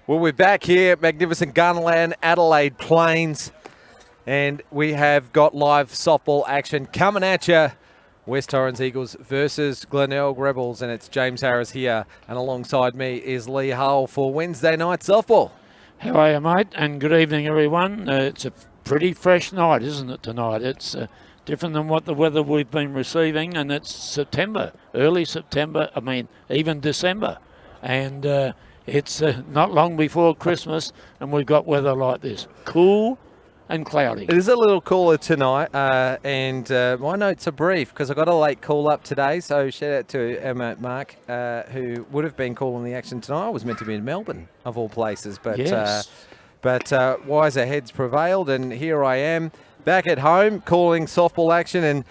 Well, we're back here at magnificent Glenelg, Adelaide Plains, and we have got live softball action coming at you. West Torrens Eagles versus Glenelg Rebels, and it's James Harris here, and alongside me is Lee Hull for Wednesday night softball. How are you, mate? And good evening, everyone. It's a pretty fresh night, isn't it, tonight? It's different than what the weather we've been receiving, and it's September, early September, even December. And it's not long before Christmas, and we've got weather like this. Cool and cloudy. It is a little cooler tonight, and my notes are brief because I got a late call up today, so shout out to Emma Mark, who would have been calling the action tonight. I was meant to be in Melbourne, of all places, but yes. Wiser heads prevailed, and here I am back at home calling softball action. And,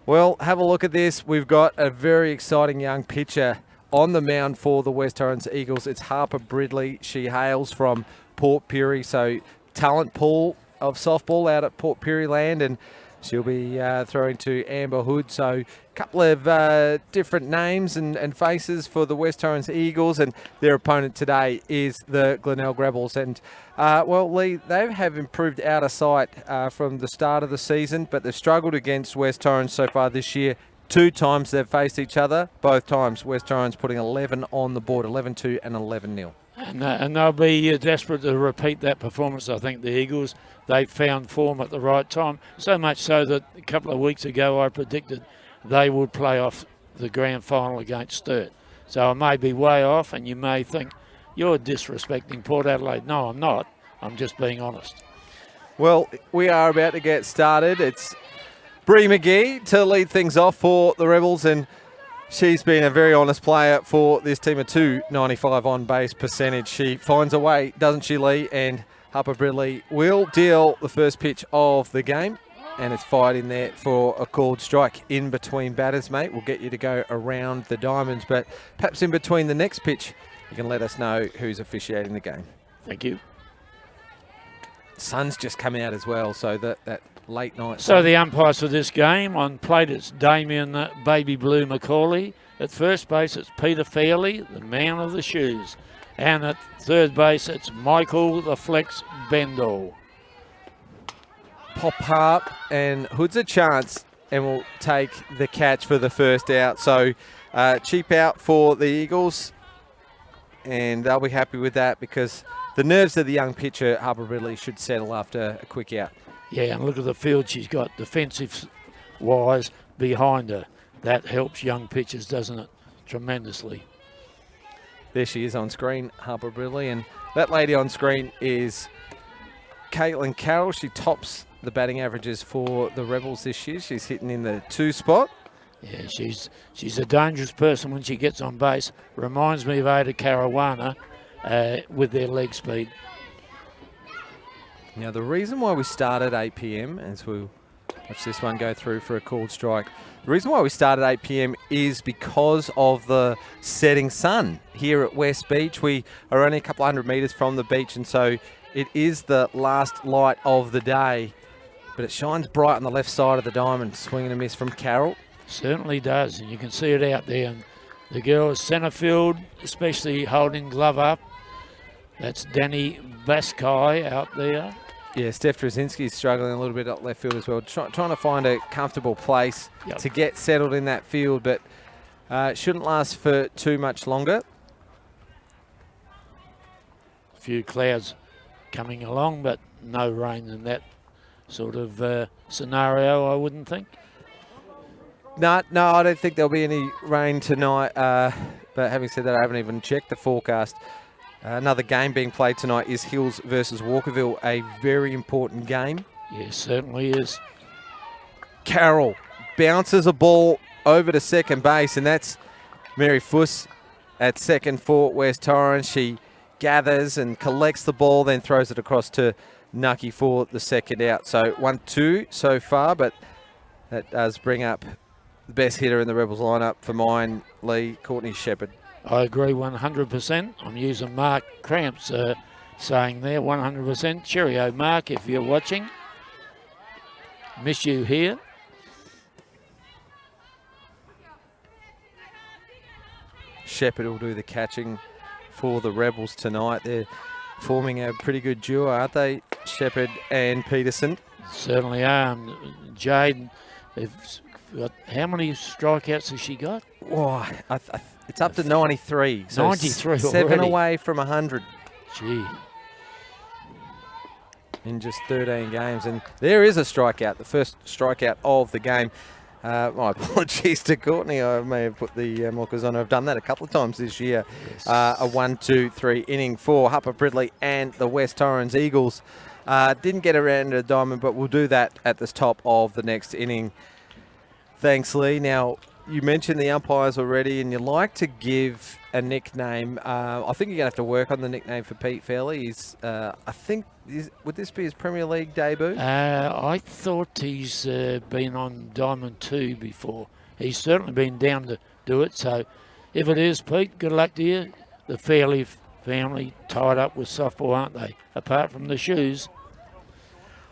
well, have a look at this. We've got a very exciting young pitcher on the mound for the West Torrens Eagles. It's Harper Bridley. She hails from Port Pirie, so talent pool of softball out at Port Pirie land, and she'll be throwing to Amber Hood. So a couple of different names and faces for the West Torrens Eagles, and their opponent today is the Glenelg Rebels. And well, Lee, they have improved out of sight from the start of the season, but they've struggled against West Torrens so far this year. 2 times they've faced each other, both times West Torrens putting 11 on the board, 11-2 and 11-0. And they'll be desperate to repeat that performance, I think, the Eagles. They found form at the right time, so much so that a couple of weeks ago I predicted they would play off the grand final against Sturt. So I may be way off, and you may think, you're disrespecting Port Adelaide. No, I'm not. I'm just being honest. Well, we are about to get started. It's Bree McGee to lead things off for the Rebels, and she's been a very honest player for this team, a 295 on base percentage. She finds a way, doesn't she, Lee? And Harper Bridley will deal the first pitch of the game, and it's fired in there for a called strike. In between batters, mate. We'll get you to go around the diamonds, but perhaps in between the next pitch, you can let us know who's officiating the game. Thank you. Sun's just come out as well, so that late night. So the umpires for this game, on plate it's Damien Baby Blue McCauley. At first base it's Peter Fairley, the man of the shoes. And at third base it's Michael the Flex Bendall. Pop up, and Hood's a chance, and will take the catch for the first out. So cheap out for the Eagles, and they'll be happy with that because the nerves of the young pitcher, Harper Ridley, should settle after a quick out. Yeah, and look at the field she's got defensive-wise behind her. That helps young pitchers, doesn't it? Tremendously. There she is on screen, Harper Bridley, and that lady on screen is Caitlyn Carroll. She tops the batting averages for the Rebels this year. She's hitting in the 2 spot. Yeah, she's a dangerous person when she gets on base. Reminds me of Ada Caruana with their leg speed. Now, the reason why we start at 8 p.m, as we'll watch this one go through for a called strike, the reason why we start at 8 p.m. is because of the setting sun here at West Beach. We are only a couple hundred metres from the beach, and so it is the last light of the day, but it shines bright on the left side of the diamond. Swing and a miss from Carroll. Certainly does, and you can see it out there. And the girls centre field, especially holding glove up. That's Danny Baskai out there. Yeah, Steph Drazinski's struggling a little bit up left field as well, trying to find a comfortable place to get settled in that field, but shouldn't last for too much longer. A few clouds coming along, but no rain in that sort of scenario, I wouldn't think. No, I don't think there'll be any rain tonight, but having said that, I haven't even checked the forecast. Another game being played tonight is Hills versus Walkerville, a very important game. Yes, certainly is. Carroll bounces a ball over to second base, and that's Mary Fuss at second for West Torrens. She gathers and collects the ball, then throws it across to Nucky for the second out. So 1-2 so far, but that does bring up the best hitter in the Rebels lineup for mine, Lee, Courtney Shepherd. I agree 100%. I'm using Mark Cramps saying there 100%. Cheerio, Mark, if you're watching. Miss you here. Shepherd will do the catching for the Rebels tonight. They're forming a pretty good duo, aren't they, Shepherd and Peterson? Certainly are. Jade, how many strikeouts has she got? Oh, it's up to 93. So 93 7 already. away from 100 Gee. in just 13 games. And there is a strikeout, the first strikeout of the game. My apologies to Courtney. I may have put the markers on. I've done that a couple of times this year. Yes. A 1-2-3 inning for Hupper Pridley and the West Torrens Eagles. Didn't get around to the diamond, but we'll do that at the top of the next inning. Thanks, Lee. Now, you mentioned the umpires already, and you like to give a nickname. I think you're going to have to work on the nickname for Pete Fairley. Would this be his Premier League debut? I thought he's been on Diamond 2 before. He's certainly been down to do it. So if it is, Pete, good luck to you. The Fairley family tied up with softball, aren't they? Apart from the shoes.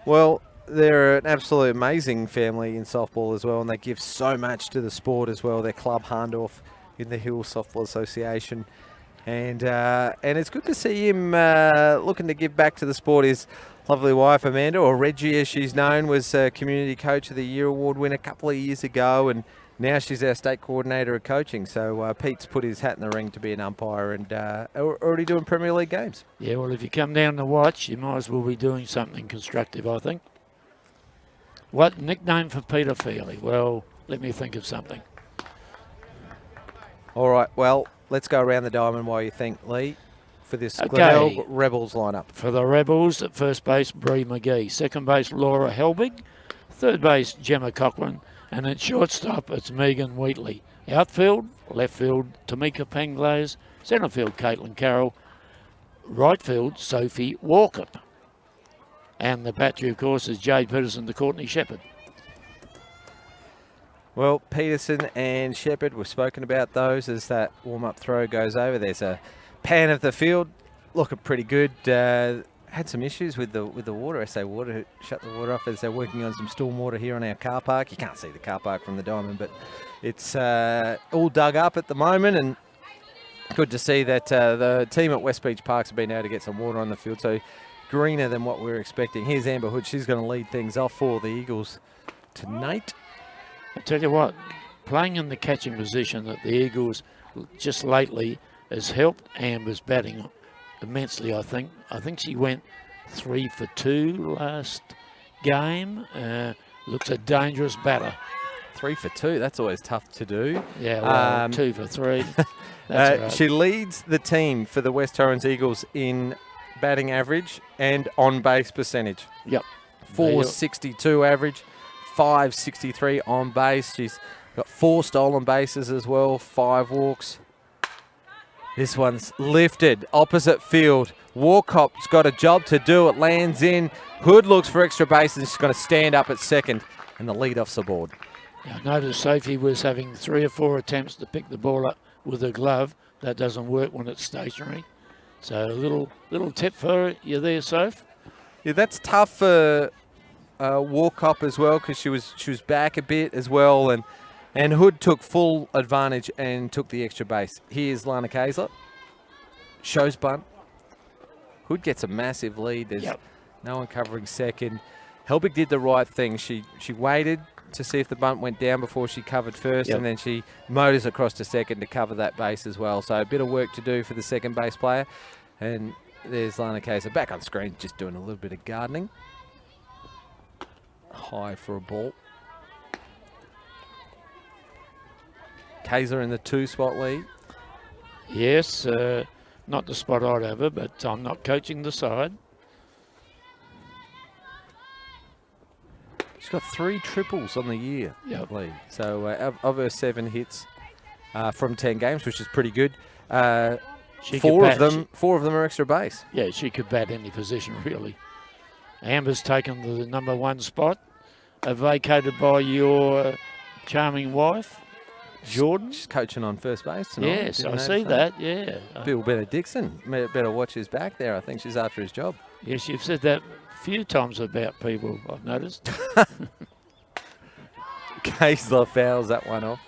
Well, they're an absolutely amazing family in softball as well, and they give so much to the sport as well. Their club, Harndorf, in the Hills Softball Association. And it's good to see him looking to give back to the sport. His lovely wife, Amanda, or Reggie as she's known, was Community Coach of the Year award winner a couple of years ago, and now she's our state coordinator of coaching. So Pete's put his hat in the ring to be an umpire and already doing Premier League games. Yeah, well, if you come down to watch, you might as well be doing something constructive, I think. What nickname for Peter Fairley? Well, let me think of something. All right, well, let's go around the diamond while you think, Lee, for this Okay. Glenelg Rebels lineup. For the Rebels, at first base, Bree McGee. Second base, Laura Helbig. Third base, Gemma Cochran. And at shortstop, it's Megan Wheatley. Outfield, left field, Tamika Panglaze. Centre field, Caitlyn Carroll. Right field, Sophie Walker. And the battery, of course, is Jade Peterson to Courtney Shepherd. Well, Peterson and Shepherd, we've spoken about those as that warm-up throw goes over. There's a pan of the field, looking pretty good. Had some issues with the water. SA Water shut the water off as they're working on some storm water here on our car park. You can't see the car park from the diamond, but it's all dug up at the moment, and good to see that the team at West Beach Parks have been able to get some water on the field. So greener than what we were expecting. Here's Amber Hood. She's going to lead things off for the Eagles tonight. I tell you what, playing in the catching position at the Eagles just lately has helped Amber's batting immensely, I think. I think she went 3 for 2 last game. Looks a dangerous batter. 3 for 2, that's always tough to do. Yeah, well, 2 for 3. That's all right. She leads the team for the West Torrens Eagles in batting average and on-base percentage. Yep. 462 average, 563 on base. She's got 4 stolen bases as well, 5 walks. This one's lifted, opposite field. Walcott's got a job to do. It lands in. Hood looks for extra bases. She's going to stand up at second, and the lead-off's aboard. I noticed Sophie was having 3 or 4 attempts to pick the ball up with her glove. That doesn't work when it's stationary. So a little tip for her. You there, Soph? Yeah, that's tough for Walcott as well, because she was back a bit as well, and Hood took full advantage and took the extra base. Here's Lana Kayser. Shows bunt. Hood gets a massive lead. There's no one covering second. Helbig did the right thing. She waited to see if the bunt went down before she covered first, and then she motors across to second to cover that base as well. So a bit of work to do for the second base player. And there's Lana Kayser back on screen, just doing a little bit of gardening. High for a ball. Kayser in the 2-spot lead. Yes, not the spot I'd have her, but I'm not coaching the side. She's got 3 triples on the year, lead. So of her 7 hits from 10 games, which is pretty good. 4 of them are extra base. Yeah, she could bat any position, really. Amber's taken the number 1 spot, vacated by your charming wife, Jordan. She's coaching on first base tonight. Yes, I see that, yeah. Bill Benedictson better watch his back there. I think she's after his job. Yes, you've said that a few times about people, I've noticed. Kayser fouls that one off.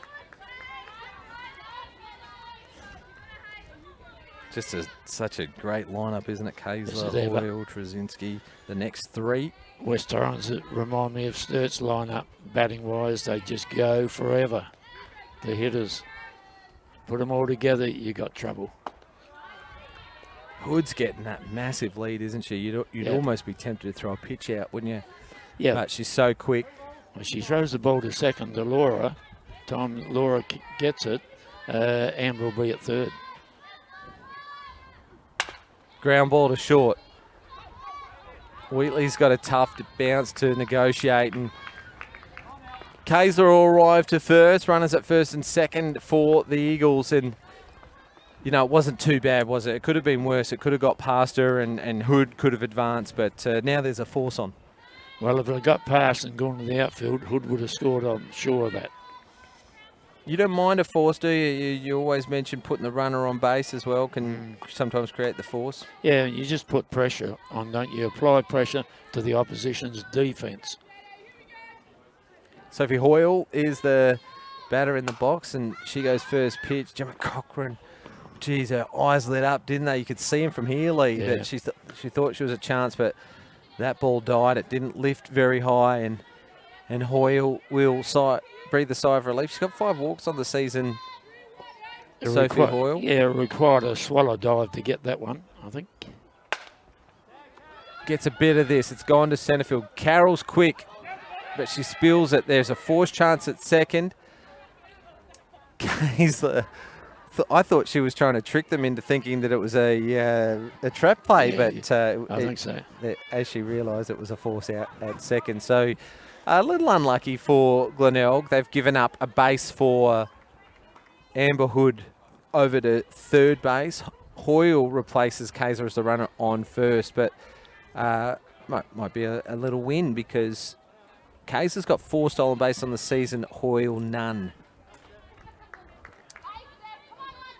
Just such a great lineup, isn't it? Kaysler, Hoyle, Trzynski, the next three. West Torrens remind me of Sturt's lineup, batting-wise. They just go forever. The hitters, put them all together, you got trouble. Hood's getting that massive lead, isn't she? You'd almost be tempted to throw a pitch out, wouldn't you? Yeah. But she's so quick. Well, she throws the ball to second to Laura. Time Laura gets it, Amber will be at third. Ground ball to short. Wheatley's got a tough bounce to negotiate, and Kaysler will arrive to first. Runners at first and second for the Eagles, and you know, it wasn't too bad, was it? It could have been worse. It could have got past her, and Hood could have advanced, but now there's a force on. Well, if it got past and gone to the outfield, Hood would have scored, I'm sure of that. You don't mind a force, do you? You always mention putting the runner on base as well can sometimes create the force. Yeah, you just put pressure on, don't you? Apply pressure to the opposition's defence. Sophie Hoyle is the batter in the box, and she goes first pitch. Gemma Cochran, geez, her eyes lit up, didn't they? You could see him from here, Lee, that she thought she was a chance, but that ball died. It didn't lift very high, and Hoyle will breathe a sigh of relief. She's got 5 walks on the season, Sophie Hoyle. Yeah, it required a swallow dive to get that one, I think. Gets a bit of this. It's gone to centre field. Carroll's quick, but she spills it. There's a force chance at second. Kaysler, I thought she was trying to trick them into thinking that it was a trap play, but I think so. As she realised, it was a force out at second. So a little unlucky for Glenelg. They've given up a base for Amber Hood over to third base. Hoyle replaces Kaysler as the runner on first, but might be a little win because Kaysler's got 4 stolen bases on the season, Hoyle none.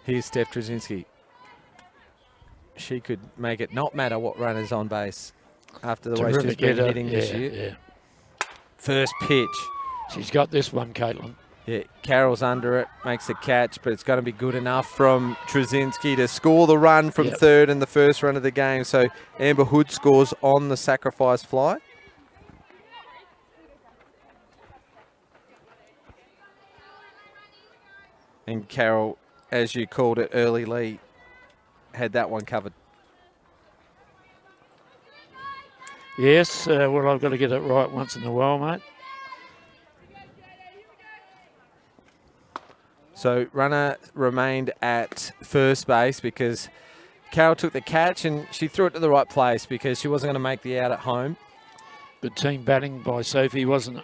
Here's Steph Trzynski. She could make it not matter what runner's on base after the way she's been hitting this year. Yeah. First pitch. She's got this one, Caitlyn. Yeah, Carroll's under it, makes a catch, but it's going to be good enough from Trzynski to score the run from third in the first run of the game. So Amber Hood scores on the sacrifice fly. And Carroll, as you called it early, Lee, had that one covered. Yes, well, I've got to get it right once in a while, mate. So runner remained at first base because Carroll took the catch and she threw it to the right place because she wasn't going to make the out at home. Good team batting by Sophie, wasn't it?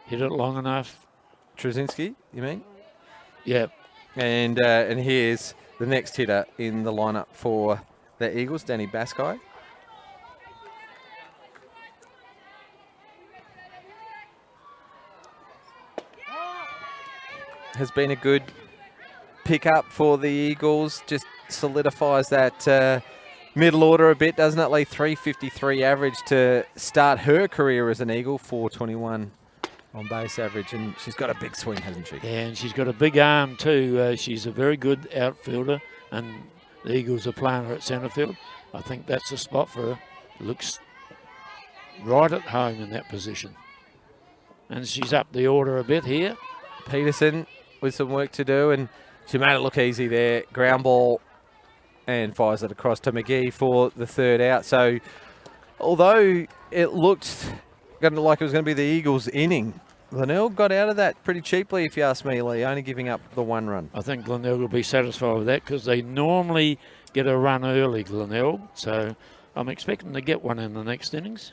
Hit it long enough. Trzynski, you mean? Yeah. And here's the next hitter in the lineup for the Eagles, Danny Baskai. Has been a good pickup for the Eagles. Just solidifies that middle order a bit, doesn't it? Lee, 353 average to start her career as an Eagle, 421 on base average, and she's got a big swing, hasn't she? Yeah, and she's got a big arm too. She's a very good outfielder, and the Eagles are playing her at centre field. I think that's the spot for her. Looks right at home in that position. And she's up the order a bit here. Peterson with some work to do, and she made it look easy there. Ground ball and fires it across to McGee for the third out. So although it looked like it was going to be the Eagles' inning, Glenelg got out of that pretty cheaply, if you ask me, Lee, only giving up the 1 run. I think Glenelg will be satisfied with that because they normally get a run early, Glenelg. So I'm expecting to get one in the next innings.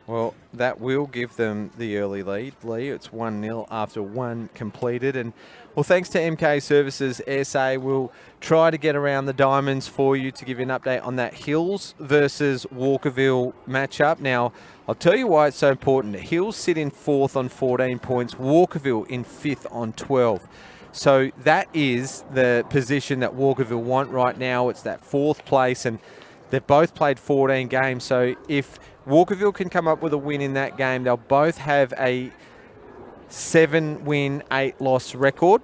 Well, that will give them the early lead, Lee. It's 1-0 after 1 completed. And, well, thanks to MK Services SA, we'll try to get around the diamonds for you to give you an update on that Hills versus Walkerville matchup. Now, I'll tell you why it's so important. Hills sit in 4th on 14 points, Walkerville in 5th on 12. So that is the position that Walkerville want right now. It's that 4th place, and they've both played 14 games. So if Walkerville can come up with a win in that game, they'll both have a 7-win, 8-loss record.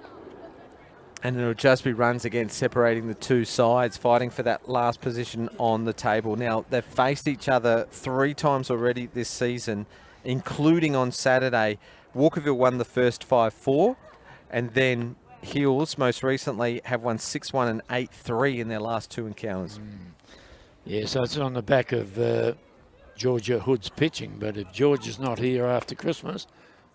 And it'll just be runs against separating the two sides, fighting for that last position on the table. Now, they've faced each other 3 times already this season, including on Saturday. Walkerville won the first 5-4, and then Hills most recently have won 6-1 and 8-3 in their last 2 encounters. Yeah, so it's on the back of Georgia Hood's pitching, but if George is not here after Christmas,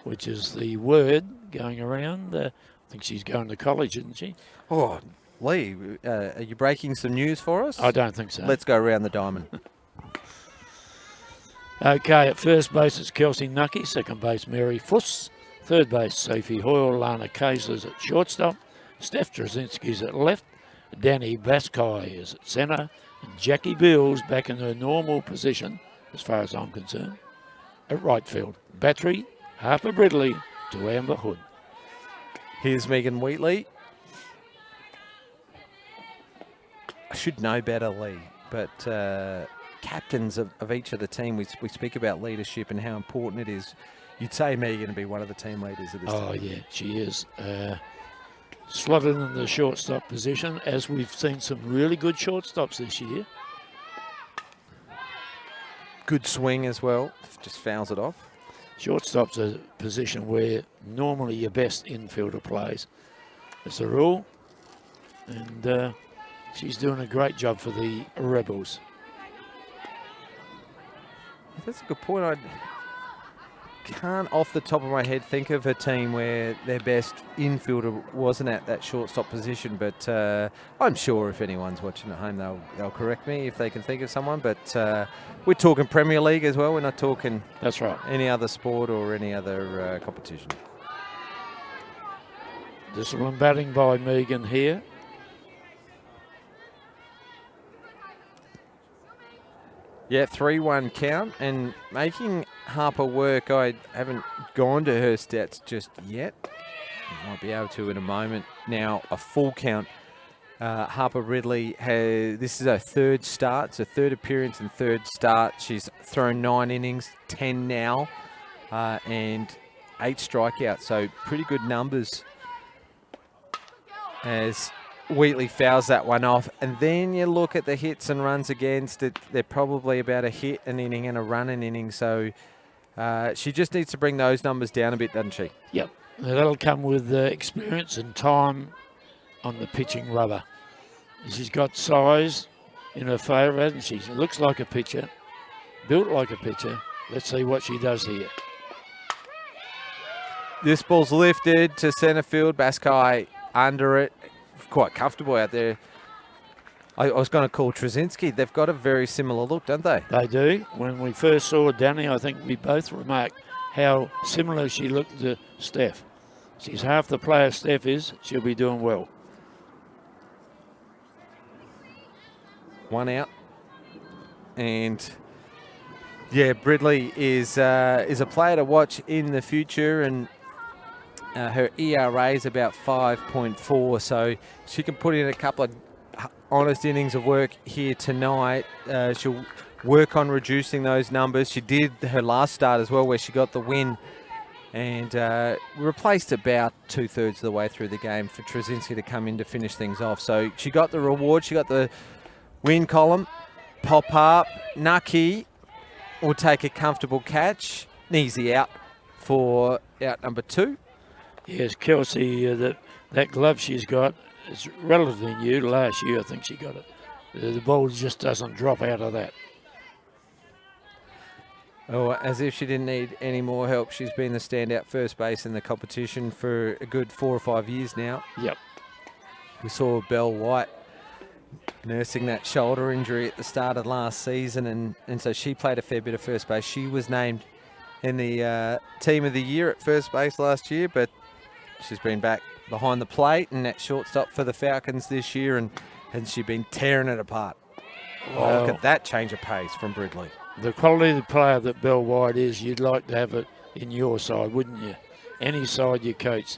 which is the word going around, I think she's going to college, isn't she? Oh, Lee, are you breaking some news for us? I don't think so. Let's go around the diamond. Okay, at first base it's Kelsey Nucky, second base Mary Fuss, third base Sophie Hoyle, Lana Kaisler's at shortstop, Steph Trzynski's at left, Danny Baskai is at centre, and Jackie Beals back in her normal position, as far as I'm concerned, at right field. Battery, Harper Bridley to Amber Hood. Here's Megan Wheatley. I should know better, Lee, but captains of each of the team, we speak about leadership and how important it is. You'd say Megan to be one of the team leaders of this team. Oh, yeah, she is. Slotted in the shortstop position, as we've seen some really good shortstops this year. Good swing as well, just fouls it off. Shortstop's a position where normally your best infielder plays. That's the rule. And she's doing a great job for the Rebels. That's a good point. I can't off the top of my head think of a team where their best infielder wasn't at that shortstop position, but I'm sure if anyone's watching at home they'll correct me if they can think of someone, but we're talking Premier League as well. We're not talking that's right, any other sport or any other competition. Discipline batting by Megan here. Yeah, 3-1 count, and making Harper work. I haven't gone to her stats just yet. Might be able to in a moment. Now, a full count. Harper Ridley this is her third start, so third appearance and third start. She's thrown 9 innings, 10 now, and 8 strikeouts, so pretty good numbers as Wheatley fouls that one off. And then you look at the hits and runs against it. They're probably about a hit an inning and a run an inning. So she just needs to bring those numbers down a bit, doesn't she? Yep. That'll come with experience and time on the pitching rubber. She's got size in her favour, and she looks like a pitcher, built like a pitcher. Let's see what she does here. This ball's lifted to centre field. Baskai under it. Quite comfortable out there. I was going to call Trzynski. They've got a very similar look, don't they? They do. When we first saw Danny, I think we both remarked how similar she looked to Steph. She's half the player Steph is. She'll be doing well. 1 out. And yeah, Bridley is a player to watch in the future, and her ERA is about 5.4, so she can put in a couple of honest innings of work here tonight. She'll work on reducing those numbers. She did her last start as well, where she got the win, and replaced about 2/3 of the way through the game for Trzynski to come in to finish things off. So she got the reward. She got the win column. Pop up. Nucky will take a comfortable catch. An easy out for out number 2. Yes, Kelsey, that glove she's got is relatively new. Last year, I think she got it. The ball just doesn't drop out of that. Oh, as if she didn't need any more help. She's been the standout first base in the competition for a good 4 or 5 years now. Yep. We saw Belle White nursing that shoulder injury at the start of last season, and so she played a fair bit of first base. She was named in the team of the year at first base last year, but she's been back behind the plate and at shortstop for the Falcons this year, and she's been tearing it apart. Oh, look at that change of pace from Bridley. The quality of the player that Belle White is, you'd like to have it in your side, wouldn't you? Any side you coach,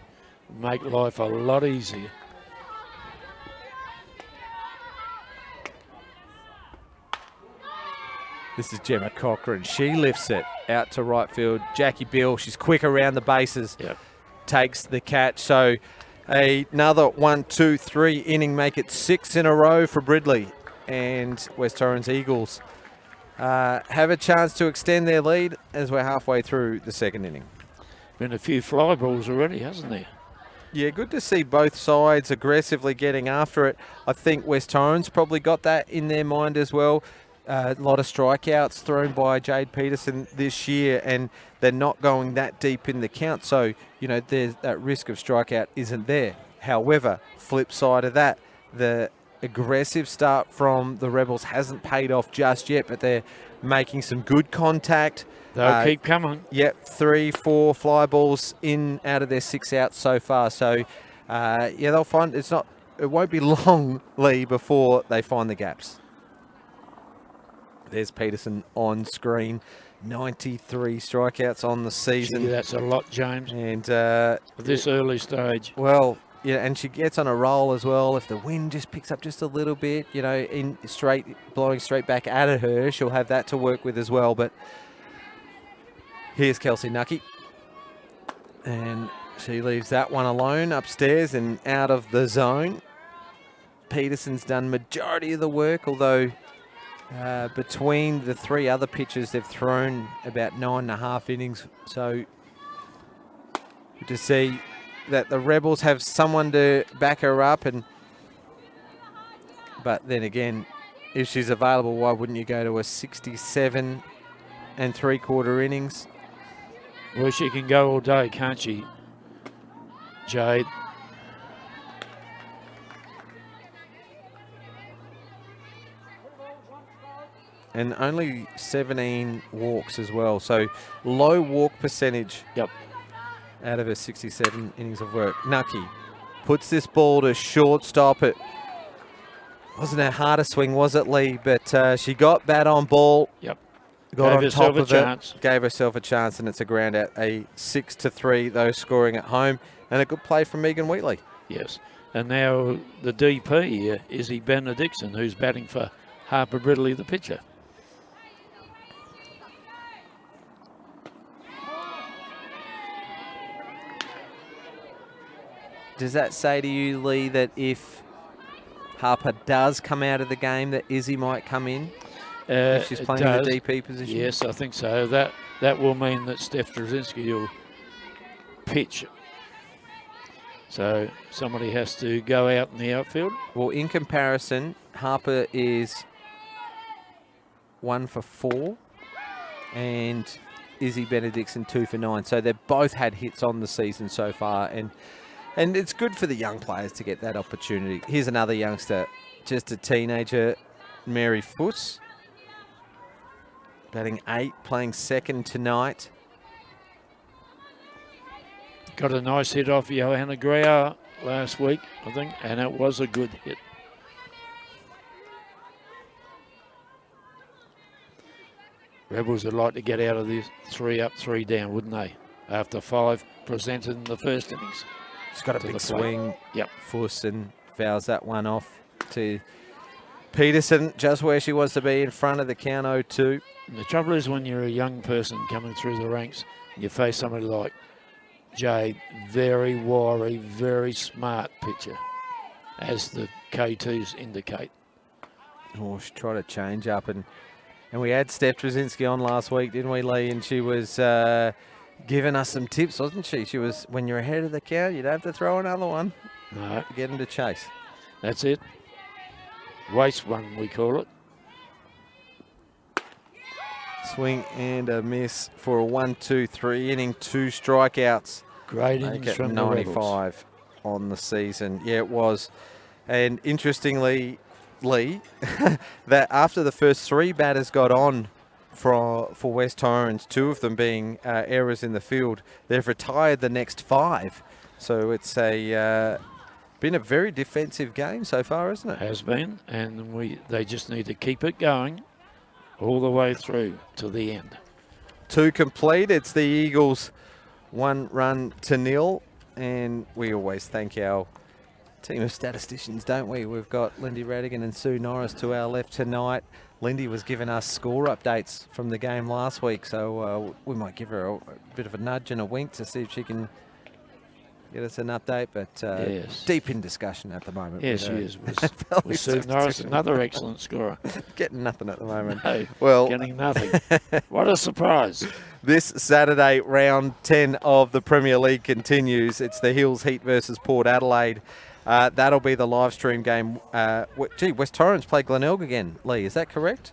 make life a lot easier. This is Gemma Cochran. She lifts it out to right field. Jackie Bill, she's quick around the bases. Yep. Takes the catch. So Another 1-2-3 inning, make it 6 in a row for Bridley. And West Torrens Eagles have a chance to extend their lead as we're halfway through the second inning. Been a few fly balls already, hasn't there? Yeah, good to see both sides aggressively getting after it. I think West Torrens probably got that in their mind as well. A lot of strikeouts thrown by Jade Peterson this year, and they're not going that deep in the count. So, you know, there's that risk of strikeout isn't there. However, flip side of that, the aggressive start from the Rebels hasn't paid off just yet, but they're making some good contact. They'll keep coming. Yep, 3-4 fly balls in out of their 6 outs so far. So, yeah, they'll find it won't be long, Lee, before they find the gaps. There's Peterson on screen. 93 strikeouts on the season. Gee, that's a lot, James. And at this early stage. Well, yeah, and she gets on a roll as well. If the wind just picks up just a little bit, you know, blowing straight back at her, she'll have that to work with as well. But here's Kelsey Nucky. And she leaves that one alone upstairs and out of the zone. Peterson's done majority of the work, although between the 3 other pitchers, they've thrown about 9.5 innings. So good to see that the Rebels have someone to back her up. But then again, if she's available, why wouldn't you go to a 67 3/4 innings? Well, she can go all day, can't she, Jade? And only 17 walks as well. So low walk percentage. Yep. Out of her 67 innings of work. Nucky puts this ball to shortstop. It wasn't her hardest swing, was it, Lee? But she got bat on ball. Yep. Got on top of it. Gave herself a chance, and it's a ground out. A 6-3, though, scoring at home. And a good play from Megan Wheatley. Yes. And now the DP, Izzy Benedictson, who's batting for Harper Bridley, the pitcher. Does that say to you, Lee, that if Harper does come out of the game, that Izzy might come in if she's playing in the DP position? Yes, I think so. That will mean that Steph Drzezinski will pitch. So somebody has to go out in the outfield. Well, in comparison, Harper is 1 for 4 and Izzy Benedictson 2 for 9. So they've both had hits on the season so far, and it's good for the young players to get that opportunity. Here's another youngster, just a teenager, Mary Fuss, batting 8, playing second tonight. Got a nice hit off Johanna Grauer last week, I think, and it was a good hit. Rebels would like to get out of this 3 up, 3 down, wouldn't they? After 5 presented in the first innings. She's got a big swing. Yep. Fuss, and fouls that one off to Peterson, just where she wants to be, in front of the count 0-2. And the trouble is when you're a young person coming through the ranks, you face somebody like Jade, very wiry, very smart pitcher, as the K2s indicate. Oh, she tried to change up, and we had Steph Drzezinski on last week, didn't we, Lee? And she was giving us some tips, wasn't she? She was, when you're ahead of the count, you don't have to throw another one. No. Get them to chase. That's it. Waste one, we call it. Swing and a miss for a 1-2-3 inning, 2 strikeouts. Great innings from 95 on the season. Yeah, it was. And interestingly, Lee, that after the first 3 batters got on for West Torrens, 2 of them being errors in the field, they've retired the next 5. So it's been a very defensive game so far, isn't it? Has been, and they just need to keep it going all the way through to the end. 2 complete. It's the Eagles 1 run to 0, and we always thank our team of statisticians, don't we? We've got Lindy Radigan and Sue Norris to our left tonight. Lindy was giving us score updates from the game last week, so we might give her a bit of a nudge and a wink to see if she can get us an update, but Yes. deep in discussion at the moment. Yes, with, she is. AFL Was Sue Norris, another excellent scorer. Getting nothing at the moment. No, Well, getting nothing. What a surprise. This Saturday, round 10 of the Premier League continues. It's the Hills Heat versus Port Adelaide. That'll be the live stream game. West Torrens play Glenelg again, Lee, is that correct?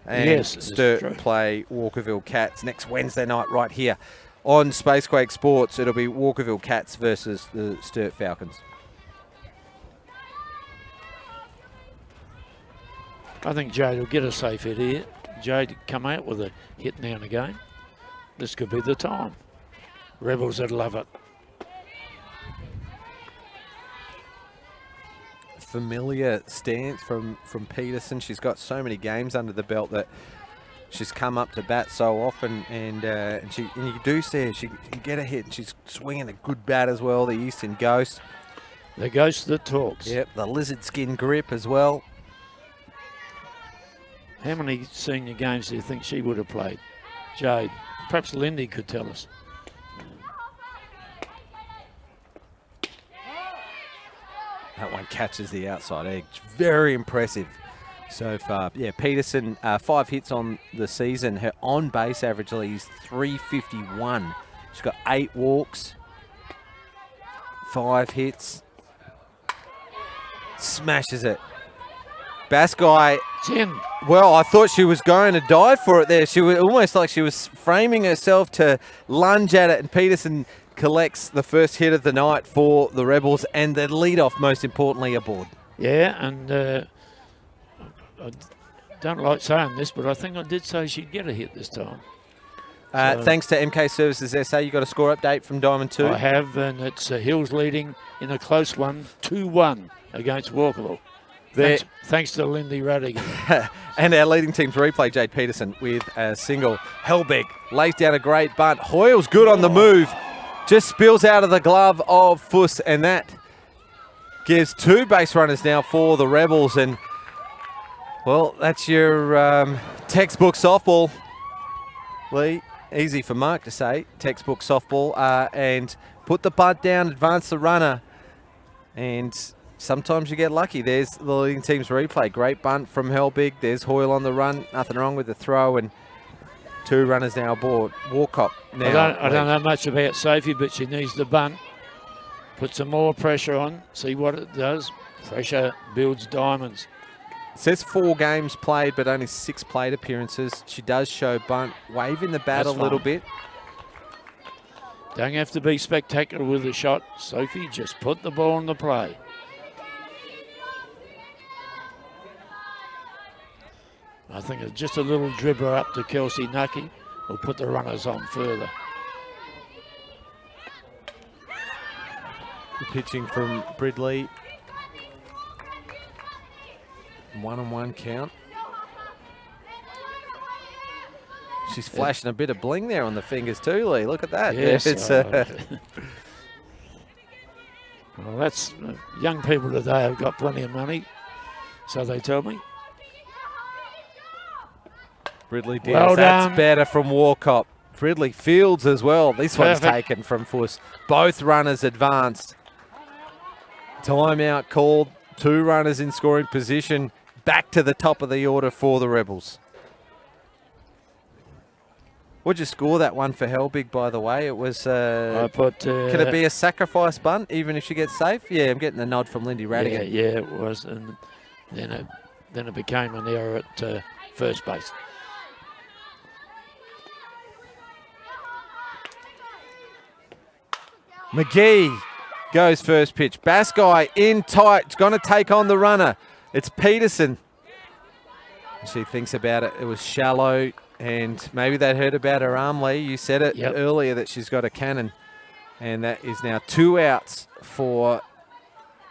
And yes. Sturt play Walkerville Cats next Wednesday night right here on Spacequake Sports. It'll be Walkerville Cats versus the Sturt Falcons. I think Jade will get a safe hit here. Jade come out with a hit now and again. This could be the time. Rebels would love it. Familiar stance from Peterson. She's got so many games under the belt that she's come up to bat so often, and you do see her. She can get a hit, and she's swinging a good bat as well. The Eastern Ghost. The ghost that talks. Yep, the lizard skin grip as well. How many senior games do you think she would have played? Jade. Perhaps Lindy could tell us. That one catches the outside edge. Very impressive so far. Yeah, Peterson, 5 hits on the season. Her on-base average is 351. She's got 8 walks, 5 hits. Smashes it. Baskai, 10. well, I thought she was going to dive for it there. She was almost like she was framing herself to lunge at it, and Peterson collects the first hit of the night for the Rebels, and the lead-off, most importantly, aboard. Yeah, and I don't like saying this, but I think I did say she'd get a hit this time. Thanks to MK Services SA, you got a score update from Diamond 2? I have, and it's Hills leading in a close one, 2-1 against Walkerville. Thanks to Lindy Radigan. And our leading team's replay, Jade Peterson, with a single. Helbig lays down a great bunt. Hoyle's good on the move. Just spills out of the glove of Fuss, and that gives 2 base runners now for the Rebels. And, well, that's your textbook softball, Lee. Easy for Mark to say, textbook softball. And put the bunt down, advance the runner. And sometimes you get lucky. There's the leading team's replay. Great bunt from Helbig. There's Hoyle on the run. Nothing wrong with the throw. And 2 runners now aboard. Walcott now. I don't know much about Sophie, but she needs the bunt. Put some more pressure on. See what it does. Pressure builds diamonds. It says 4 games played, but only 6 plate appearances. She does show bunt, waving the bat a little bit. Don't have to be spectacular with the shot, Sophie. Just put the ball in the play. I think just a little dribbler up to Kelsey Nucky will put the runners on further. The pitching from Bridley. 1-on-1 count. She's flashing a bit of bling there on the fingers too, Lee. Look at that. Yes. It's, well, that's young people today have got plenty of money, so they tell me. Bridley Diaz. Well That's done. better from Walcott. Bridley fields as well. This Perfect. one's taken from Fuss. Both runners advanced. Timeout called. 2 runners in scoring position. Back to the top of the order for the Rebels. What'd you score that one for Helbig, by the way? It was... I put... can it be a sacrifice bunt, even if she gets safe? Yeah, I'm getting the nod from Lindy Radigan. Yeah, it was. And then it became an error at first base. McGee goes first pitch. Baskai in tight. It's going to take on the runner. It's Peterson. She thinks about it. It was shallow, and maybe that hurt about her arm, Lee. You said it earlier that she's got a cannon, and that is now 2 outs for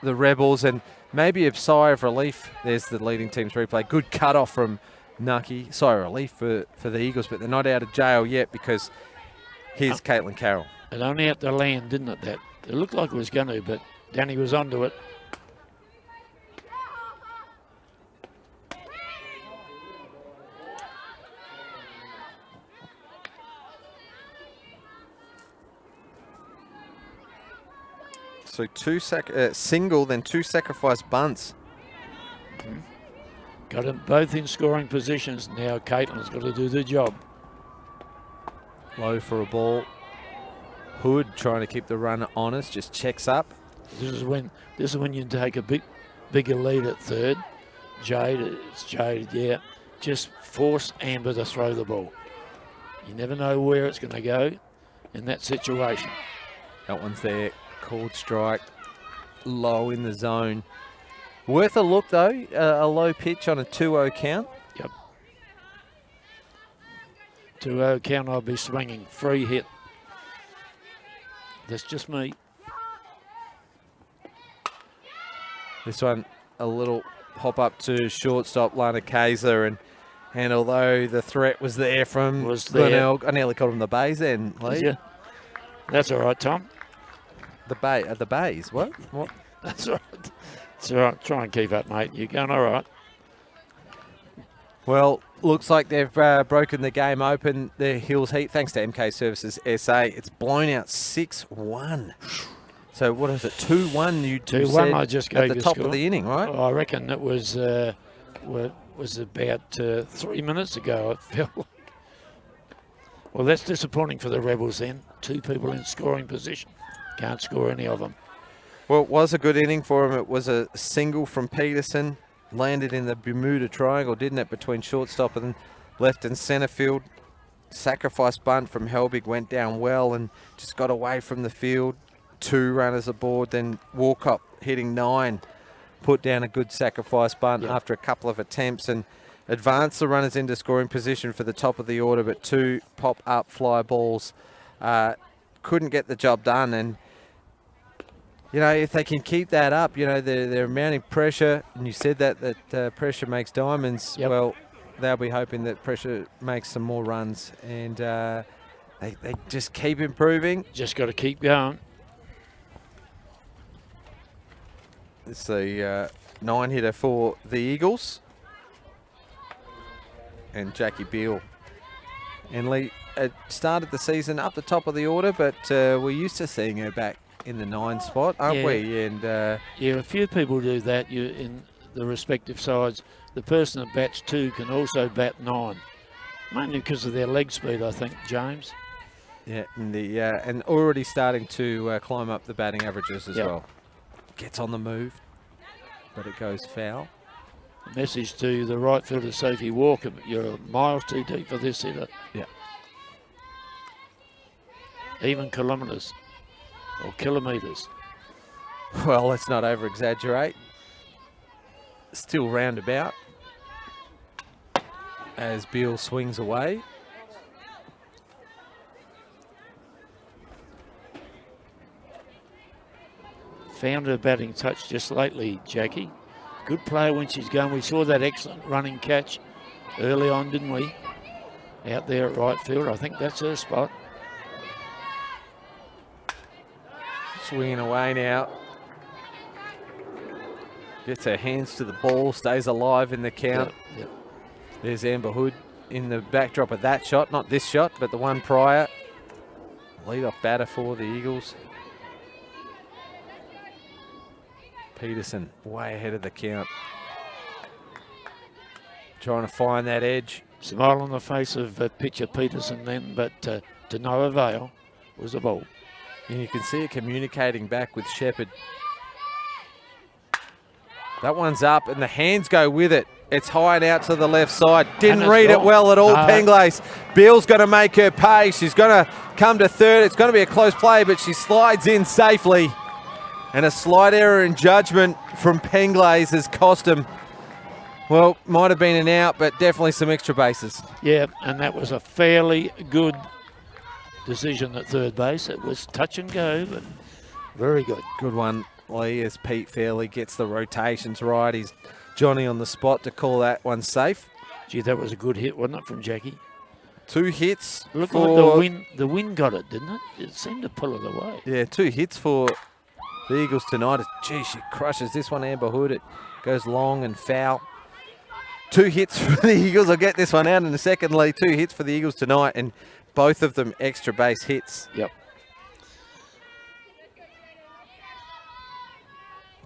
the Rebels, and maybe a sigh of relief. There's the leading team's replay. Good cutoff from Nucky. Sigh of relief for the Eagles, but they're not out of jail yet because here's Caitlyn Carroll. It only had to land, didn't it? That it looked like it was going to, but Danny was onto it. Actually, single, then 2 sacrifice bunts. Got them both in scoring positions. Now Caitlyn's got to do the job. Low for a ball. Hood trying to keep the run honest, just checks up. This is when you take a bigger lead at third. It's Jade, yeah. Just force Amber to throw the ball. You never know where it's going to go in that situation. That one's there. Called strike. Low in the zone. Worth a look, though. A low pitch on a 2-0 count. Yep. 2-0 count, I'll be swinging. Free hit. That's just me. This one, a little hop up to shortstop Lana Kaiser, and although the threat was there from Glenelg, I nearly called him the Bays then, Lee. Yeah. That's all right, Tom. The Bays, what? That's all right. It's all right. Try and keep up, mate. You're going all right. Well, looks like they've broken the game open, the Hills Heat, thanks to MK Services SA. It's blown out 6-1. So what is it, 2-1 you 2-1, I just gave at the you top score. of the inning, right? I reckon it was about 3 minutes ago, it felt like. Well, that's disappointing for the Rebels then. 2 people in scoring position. Can't score any of them. Well, it was a good inning for him. It was a single from Peterson. Landed in the Bermuda Triangle, didn't it, between shortstop and left and centre field. Sacrifice bunt from Helbig went down well and just got away from the field. 2 runners aboard, then Walcott hitting 9. Put down a good sacrifice bunt after a couple of attempts and advanced the runners into scoring position for the top of the order, but 2 pop-up fly balls couldn't get the job done. And you know, if they can keep that up, you know, they're mounting pressure, and you said that pressure makes diamonds. Yep. Well, they'll be hoping that pressure makes some more runs, and they just keep improving. Just got to keep going. It's the 9-hitter for the Eagles, and Jackie Beale. And Lee started the season up the top of the order, but we're used to seeing her back in the 9 spot, aren't we? And yeah, a few people do that. You in the respective sides. The person that bats 2 can also bat 9, mainly because of their leg speed, I think, James. Yeah, and already starting to climb up the batting averages as well. Gets on the move, but it goes foul. A message to the right fielder, Sophie Walker. You're miles too deep for this hitter. Yeah. Even kilometres. Or kilometres. Well, let's not over-exaggerate. Still roundabout as Beale swings away. Found her batting touch just lately, Jackie. Good player when she's going. We saw that excellent running catch early on, didn't we? Out there at right field. I think that's her spot. Swinging away now. Gets her hands to the ball, stays alive in the count. Yep. There's Amber Hood in the backdrop of that shot. Not this shot, but the one prior. Lead-off batter for the Eagles. Peterson way ahead of the count. Trying to find that edge. Smile on the face of pitcher Peterson then, but to no avail was the ball. And you can see it communicating back with Shepherd. That one's up and the hands go with it. It's high and out to the left side. Didn't read it well at all, Penglace. Beale's going to make her pay. She's going to come to third. It's going to be a close play, but she slides in safely. And a slight error in judgment from Penglace has cost him. Well, might have been an out, but definitely some extra bases. Yeah, and that was a fairly good decision at third base. It was touch and go, but very good. Good one, Lee, as Pete Fairley gets the rotations right. He's Johnny on the spot to call that one safe. Gee, that was a good hit, wasn't it, from Jackie? 2 hits. Looked like the wind got it, didn't it? It seemed to pull it away. Yeah, 2 hits for the Eagles tonight. Gee, she crushes this one, Amber Hood. It goes long and foul. 2 hits for the Eagles. I'll get this one out in a second, Lee. 2 hits for the Eagles tonight, and both of them extra base hits. Yep.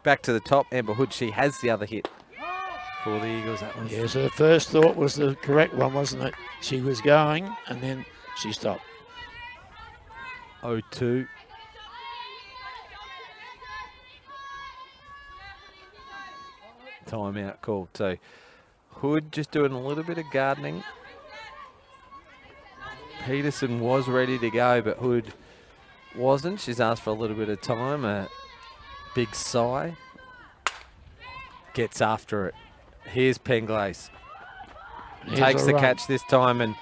back to the top. Amber Hood, she has the other hit for the Eagles. That one. Yeah, so the first thought was the correct one, wasn't it? She was going, and then she stopped. 0-2. Timeout called. So Hood just doing a little bit of gardening. Peterson was ready to go, but Hood wasn't. She's asked for a little bit of time. A big sigh. Gets after it. Here's Penglace. Takes the catch this time and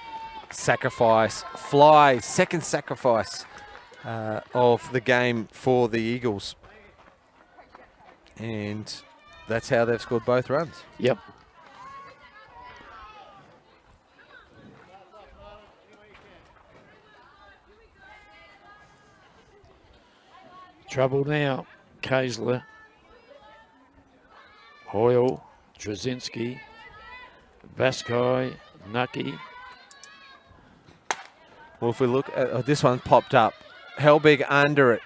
sacrifice. Flies. Second sacrifice of the game for the Eagles. And that's how they've scored both runs. Yep. Trouble now. Kaisler, Hoyle, Trzynski, Vaskai, Nucky. Well, if we look at this one, popped up. Helbig under it.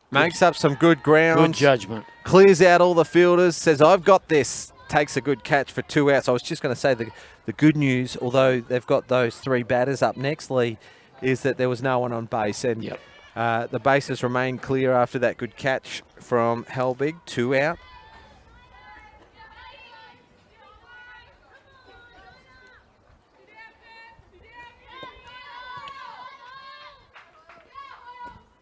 Makes up some good ground. Good judgment. Clears out all the fielders. Says, I've got this. Takes a good catch for 2 outs. I was just going to say the good news, although they've got those 3 batters up next, Lee, is that there was no one on base. And yep. The bases remained clear after that good catch from Helbig. 2 out.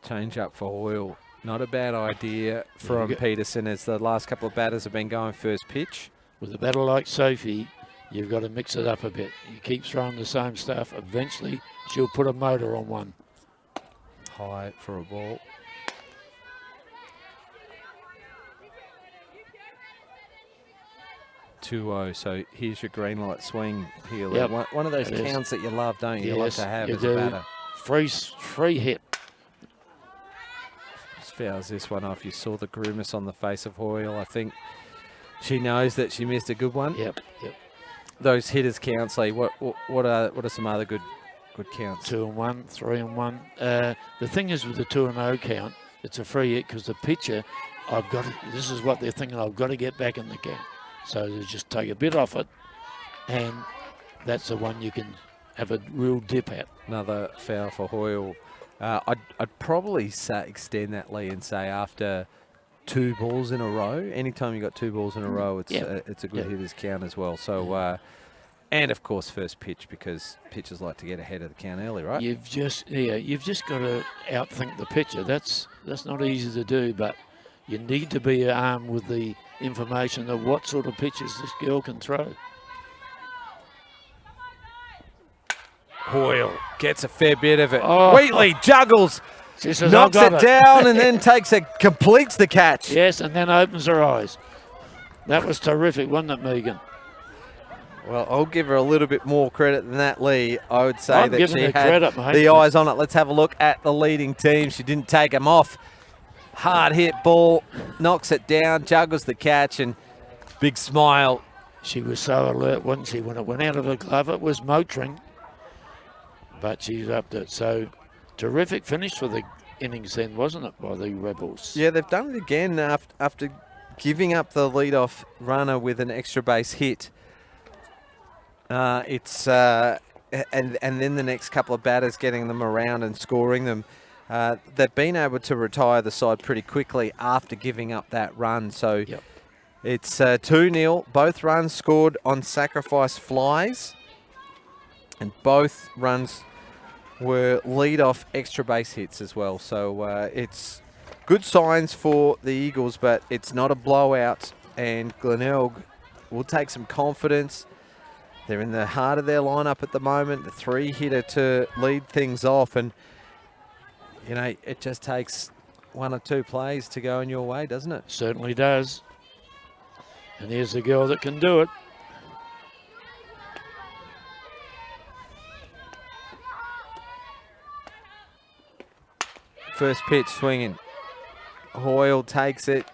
Change up for Hoyle. Not a bad idea from Peterson, as the last couple of batters have been going first pitch. With a batter like Sophie, you've got to mix it up a bit. You keep throwing the same stuff. Eventually, she'll put a motor on one. High for a ball. (2-0). So here's your green light swing here. Yep. One of those counts that you love, don't you? Yes, You love to have you as do. a batter. Free hit. Just fouls this one off. You saw the grimace on the face of Hoyle. I think she knows that she missed a good one. Yep. Those hitters counts, Lee. What are some other good counts? 2-1, 3-1. The thing is with the 2-0 count, it's a free hit because the pitcher, this is what they're thinking, I've got to get back in the count. So they just take a bit off it, and that's the one you can have a real dip at. Another foul for Hoyle. I'd probably extend that, Lee, and say after 2 balls in a row, anytime you got 2 balls in a row, it's a good hitter's count as well. So, and of course first pitch, because pitchers like to get ahead of the count early, right? You've just got to outthink the pitcher. That's not easy to do, but you need to be armed with the information of what sort of pitches this girl can throw. Hoyle gets a fair bit of it. Oh. Wheatley juggles, She says, knocks "I've got it down, and then completes the catch. Yes, and then opens her eyes. That was terrific, wasn't it, Megan? Well, I'll give her a little bit more credit than that, Lee. I would say I'm that giving she her had credit, mate. the eyes on it. Let's have a look at the leading team. She didn't take him off. Hard hit ball, knocks it down, juggles the catch, and big smile. She was so alert, wasn't she? When it went out of her glove, it was motoring, but she's upped it. So terrific finish for the innings then, wasn't it, by the Rebels? Yeah, they've done it again after giving up the leadoff runner with an extra base hit. And then the next couple of batters getting them around and scoring them. They've been able to retire the side pretty quickly after giving up that run. So it's 2-0. Both runs scored on sacrifice flies, and both runs were lead-off extra base hits as well. So it's good signs for the Eagles, but it's not a blowout, and Glenelg will take some confidence. They're in the heart of their lineup at the moment, the 3-hitter to lead things off, and you know, it just takes 1 or 2 plays to go in your way, doesn't it? Certainly does. And here's the girl that can do it. First pitch swinging. Hoyle takes it,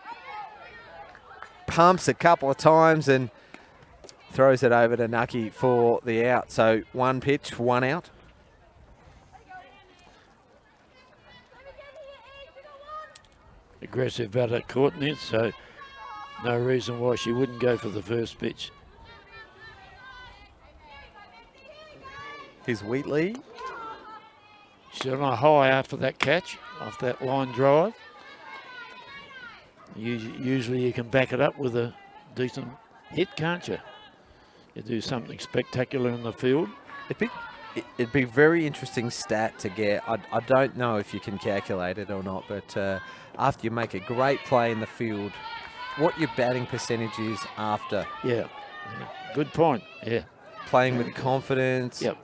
pumps a couple of times, and throws it over to Nucky for the out. So 1 pitch, 1 out. Aggressive batter Courtney, so No reason why she wouldn't go for the first pitch. Here's Wheatley. She's on a high after that catch off that line drive. Usually you can back it up with a decent hit, can't you? You do something spectacular in the field. It'd be a very interesting stat to get. I don't know if you can calculate it or not, but after you make a great play in the field, what your batting percentage is after. Yeah. Good point. Yeah. Playing with confidence. Yep.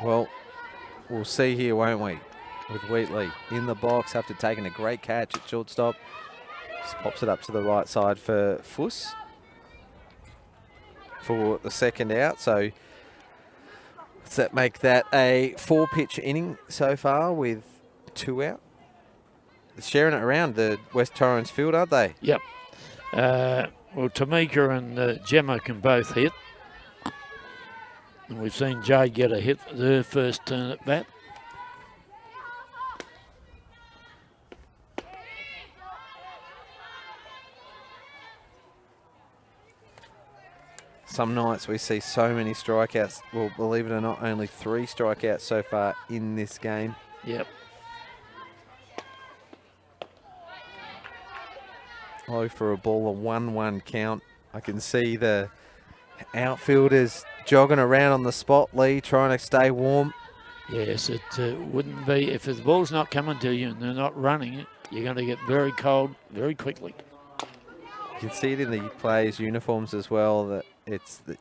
Well, we'll see here, won't we? With Wheatley in the box after taking a great catch at shortstop. Just pops it up to the right side for Fuss for the second out. So does that make that a 4-pitch inning so far with 2 out? They're sharing it around the West Torrens field, aren't they? Yep. Well, Tamika and Gemma can both hit. And we've seen Jade get a hit for her first turn at bat. Some nights we see so many strikeouts. Well, believe it or not, only 3 strikeouts so far in this game. Yep. Low for a ball, a 1-1 count. I can see the outfielders jogging around on the spot, Lee, trying to stay warm. Yes, it wouldn't be, if the ball's not coming to you and they're not running, you're going to get very cold very quickly. You can see it in the players' uniforms as well, that it's the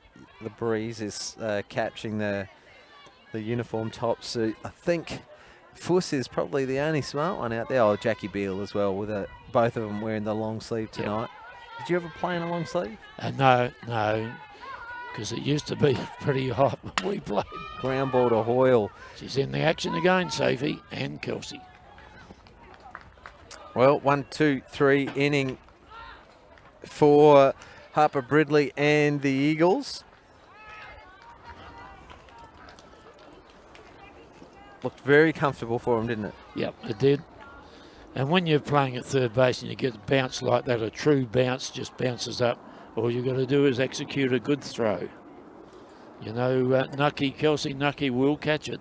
breeze is catching the uniform tops. So I think Fuss is probably the only smart one out there. Oh, Jackie Beale as well, with both of them wearing the long sleeve tonight. Yep. Did you ever play in a long sleeve? No, because it used to be pretty hot when we played. Ground ball to Hoyle. She's in the action again, Sophie and Kelsey. Well, 1-2-3 inning for Harper Bridley and the Eagles. Looked very comfortable for them, didn't it? Yep, it did. And when you're playing at third base and you get a bounce like that, a true bounce just bounces up, all you got to do is execute a good throw. You know, Kelsey Nucky will catch it.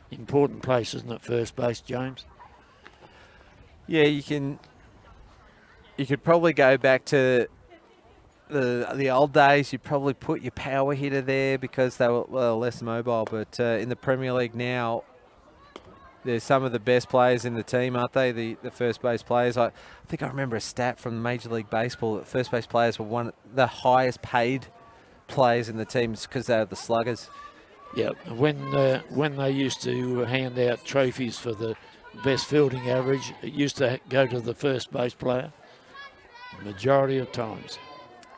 Important place, isn't it, first base, James? Yeah, you could probably go back to the old days. You'd probably put your power hitter there because they were less mobile. But in the Premier League now, there's some of the best players in the team, aren't they? The first base players. I think I remember a stat from Major League Baseball that first base players were one of the highest paid players in the teams because they were the sluggers. Yeah, when they used to hand out trophies for the best fielding average, it used to go to the first base player, majority of times.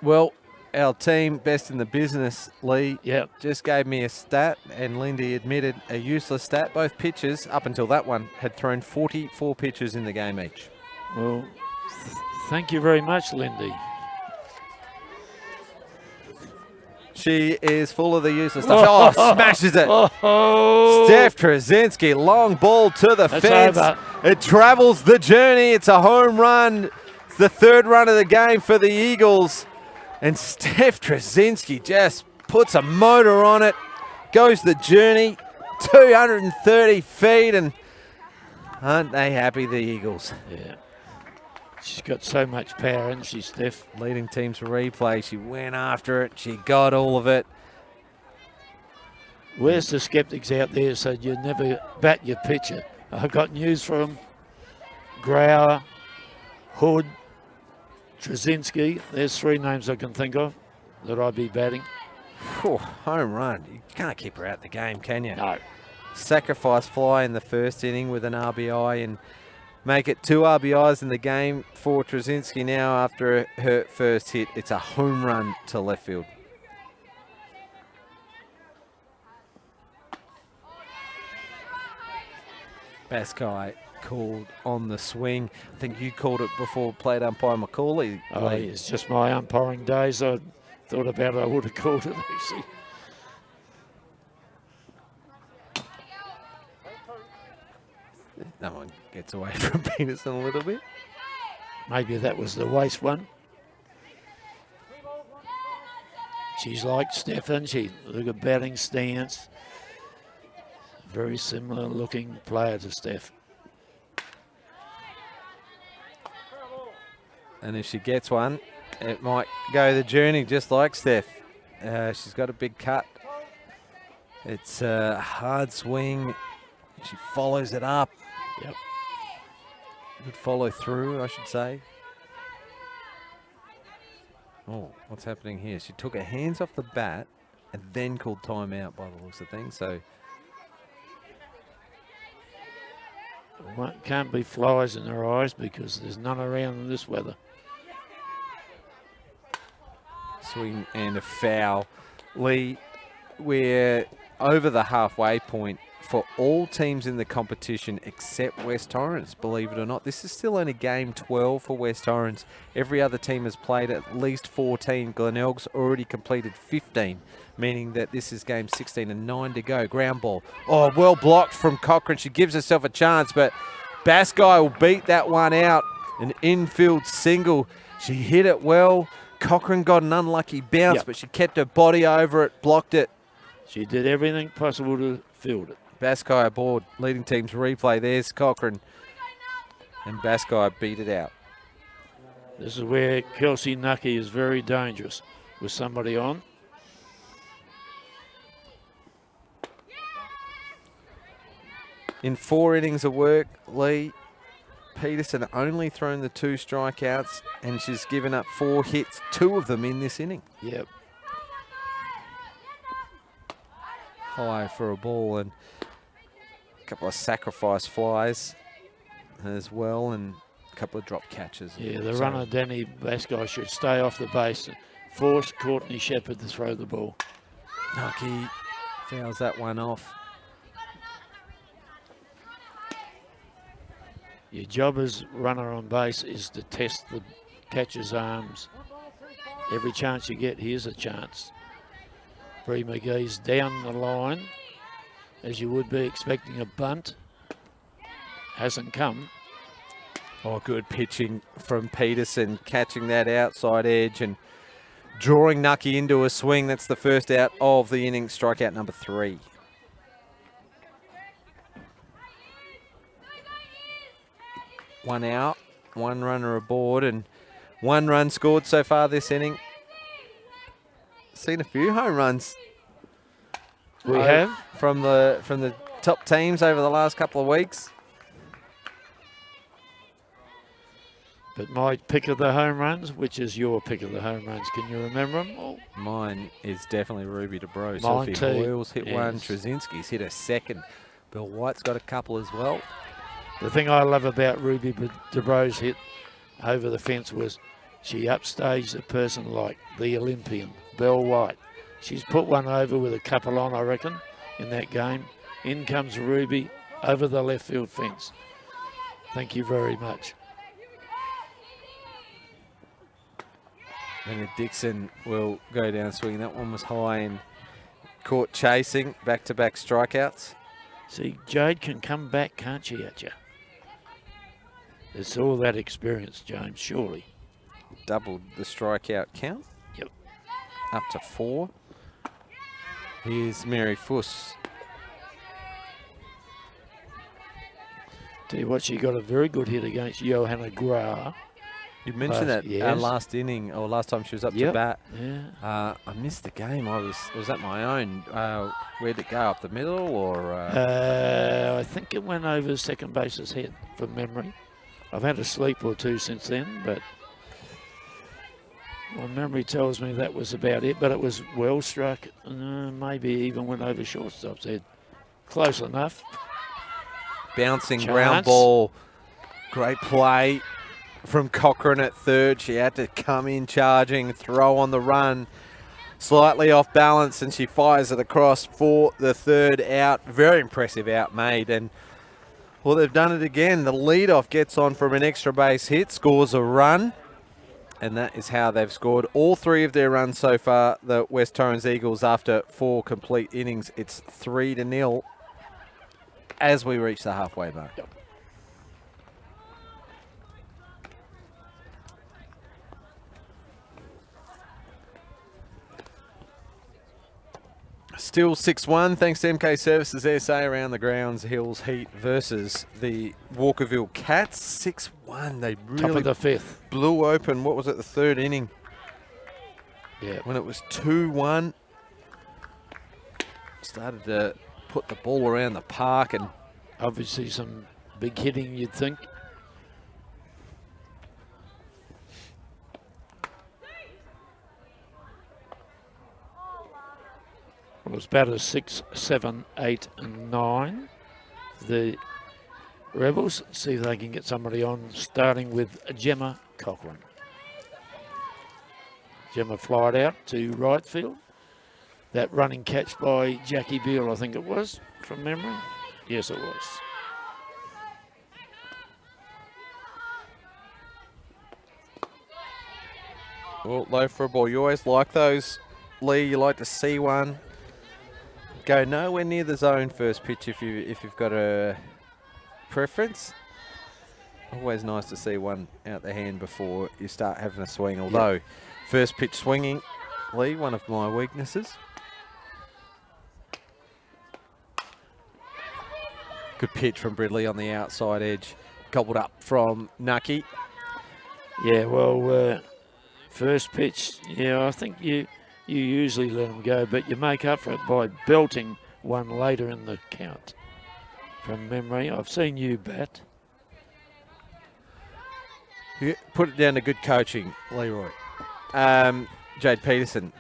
Well, our team, best in the business, Lee, just gave me a stat, and Lindy admitted a useless stat. Both pitchers, up until that one, had thrown 44 pitches in the game each. Well, thank you very much, Lindy. She is full of the useless stuff. Oh, smashes it. Steph Trzynski, long ball to the fence. Over. It travels the journey. It's a home run. It's the 3rd run of the game for the Eagles. And Steph Trzynski just puts a motor on it. Goes the journey, 230 feet. And aren't they happy, the Eagles? Yeah. She's got so much power, hasn't she, Steph? Leading teams replay. She went after it. She got all of it. Where's the skeptics out there said you never bat your pitcher? I've got news for them. Grauer, Hood, Trzynski. There's 3 names I can think of that I'd be batting. Whew, home run. You can't keep her out of the game, can you? No. Sacrifice fly in the first inning with an RBI and make it 2 RBIs in the game for Trzynski now after her first hit. It's a home run to left field. Baskai called on the swing. I think you called it before plate umpire Macaulay. Oh, it's just my umpiring days. I thought about it, I would have called it actually. That one gets away from Peterson a little bit. Maybe that was the waste one. She's like Stefan. She look at batting stance. Very similar looking player to Steph. And if she gets one, it might go the journey just like Steph. She's got a big cut. It's a hard swing. She follows it up. Yep. Good follow through, I should say. Oh, what's happening here? She took her hands off the bat and then called timeout by the looks of things. So can't be flies in her eyes because there's none around in this weather. swing and a foul. Lee, we're over the halfway point for all teams in the competition except West Torrens, believe it or not. This is still only game 12 for West Torrens. Every other team has played at least 14. Glenelg's already completed 15, meaning that this is game 16 and 9 to go. Ground ball. Oh, well blocked from Cochran. She gives herself a chance, but Baskai will beat that one out. An infield single. She hit it well. Cochran got an unlucky bounce, but she kept her body over it, blocked it. She did everything possible to field it. Baskai aboard. Leading teams replay. There's Cochran. And Baskai beat it out. This is where Kelsey Nucky is very dangerous with somebody on. In 4 innings of work, Lee, Peterson only thrown the 2 strikeouts, and she's given up 4 hits, 2 of them in this inning. Yep. High for a ball and a couple of sacrifice flies as well, and a couple of drop catches. Yeah, the runner, Danny Baskai, should stay off the base and force Courtney Shepherd to throw the ball. Nucky fouls that one off. Your job as runner on base is to test the catcher's arms. Every chance you get, here's a chance. Bree McGee's down the line, as you would be expecting a bunt. Hasn't come. Oh, good pitching from Peterson, catching that outside edge and drawing Nucky into a swing. That's the first out of the inning, strikeout number 3. One out, 1 runner aboard, and 1 run scored so far this inning. Seen a few home runs. We have from the top teams over the last couple of weeks. But my pick of the home runs, which is your pick of the home runs, can you remember them? Oh. Mine is definitely Ruby DeBro. Mine Sophie too. Hoyle's hit one. Yes. Trzynski's hit a second. Bill White's got a couple as well. The thing I love about Ruby DeBro's hit over the fence was she upstaged a person like the Olympian, Belle White. She's put one over with a couple on, I reckon, in that game. In comes Ruby over the left field fence. Thank you very much. And Dixon will go down swinging. That one was high and caught chasing. Back-to-back strikeouts. See, Jade can come back, can't she, at you? It's all that experience, James, surely. Doubled the strikeout count. Yep. Up to 4. Here's Mary Fuss. Tell you what, she got a very good hit against Johanna Grau. You mentioned that yes. last inning, or last time she was up to bat. Yeah. I missed the game. I was at my own. Where'd it go? Up the middle, or? I think it went over second base's head from memory. I've had a sleep or 2 since then, but my memory tells me that was about it. But it was well struck. Maybe even went over shortstop's head. Close enough. Bouncing ground ball. Great play from Cochran at third. She had to come in charging, throw on the run. Slightly off balance, and she fires it across for the 3rd out. Very impressive out made. And, well, they've done it again. The leadoff gets on from an extra base hit, scores a run. And that is how they've scored all 3 of their runs so far, the West Torrens Eagles, after 4 complete innings. It's 3-0 as we reach the halfway mark. Yep. Still 6-1, thanks to MK Services SA around the grounds. Hills Heat versus the Walkerville Cats. 6-1. They really Top of the 5th. blew open, what was it, the third inning? Yeah. When it was 2-1. Started to put the ball around the park, and Obviously some big hitting, you'd think. It was about a 6, 7, 8, and 9. The Rebels see if they can get somebody on, starting with Gemma Cochran. Gemma flied out to right field. That running catch by Jackie Beale, I think it was, from memory. Yes, it was. well, low for a ball. You always like those, Lee. You like to see one go nowhere near the zone first pitch if you've got a preference. Always nice to see one out the hand before you start having a swing. Although first pitch swinging, Lee, one of my weaknesses. Good pitch from Bridley on the outside edge. Gobbled up from Nucky. Yeah, well, first pitch, I think you usually let them go, but you make up for it by belting one later in the count. From memory, I've seen you bat. You put it down to good coaching, Leroy. Jade Peterson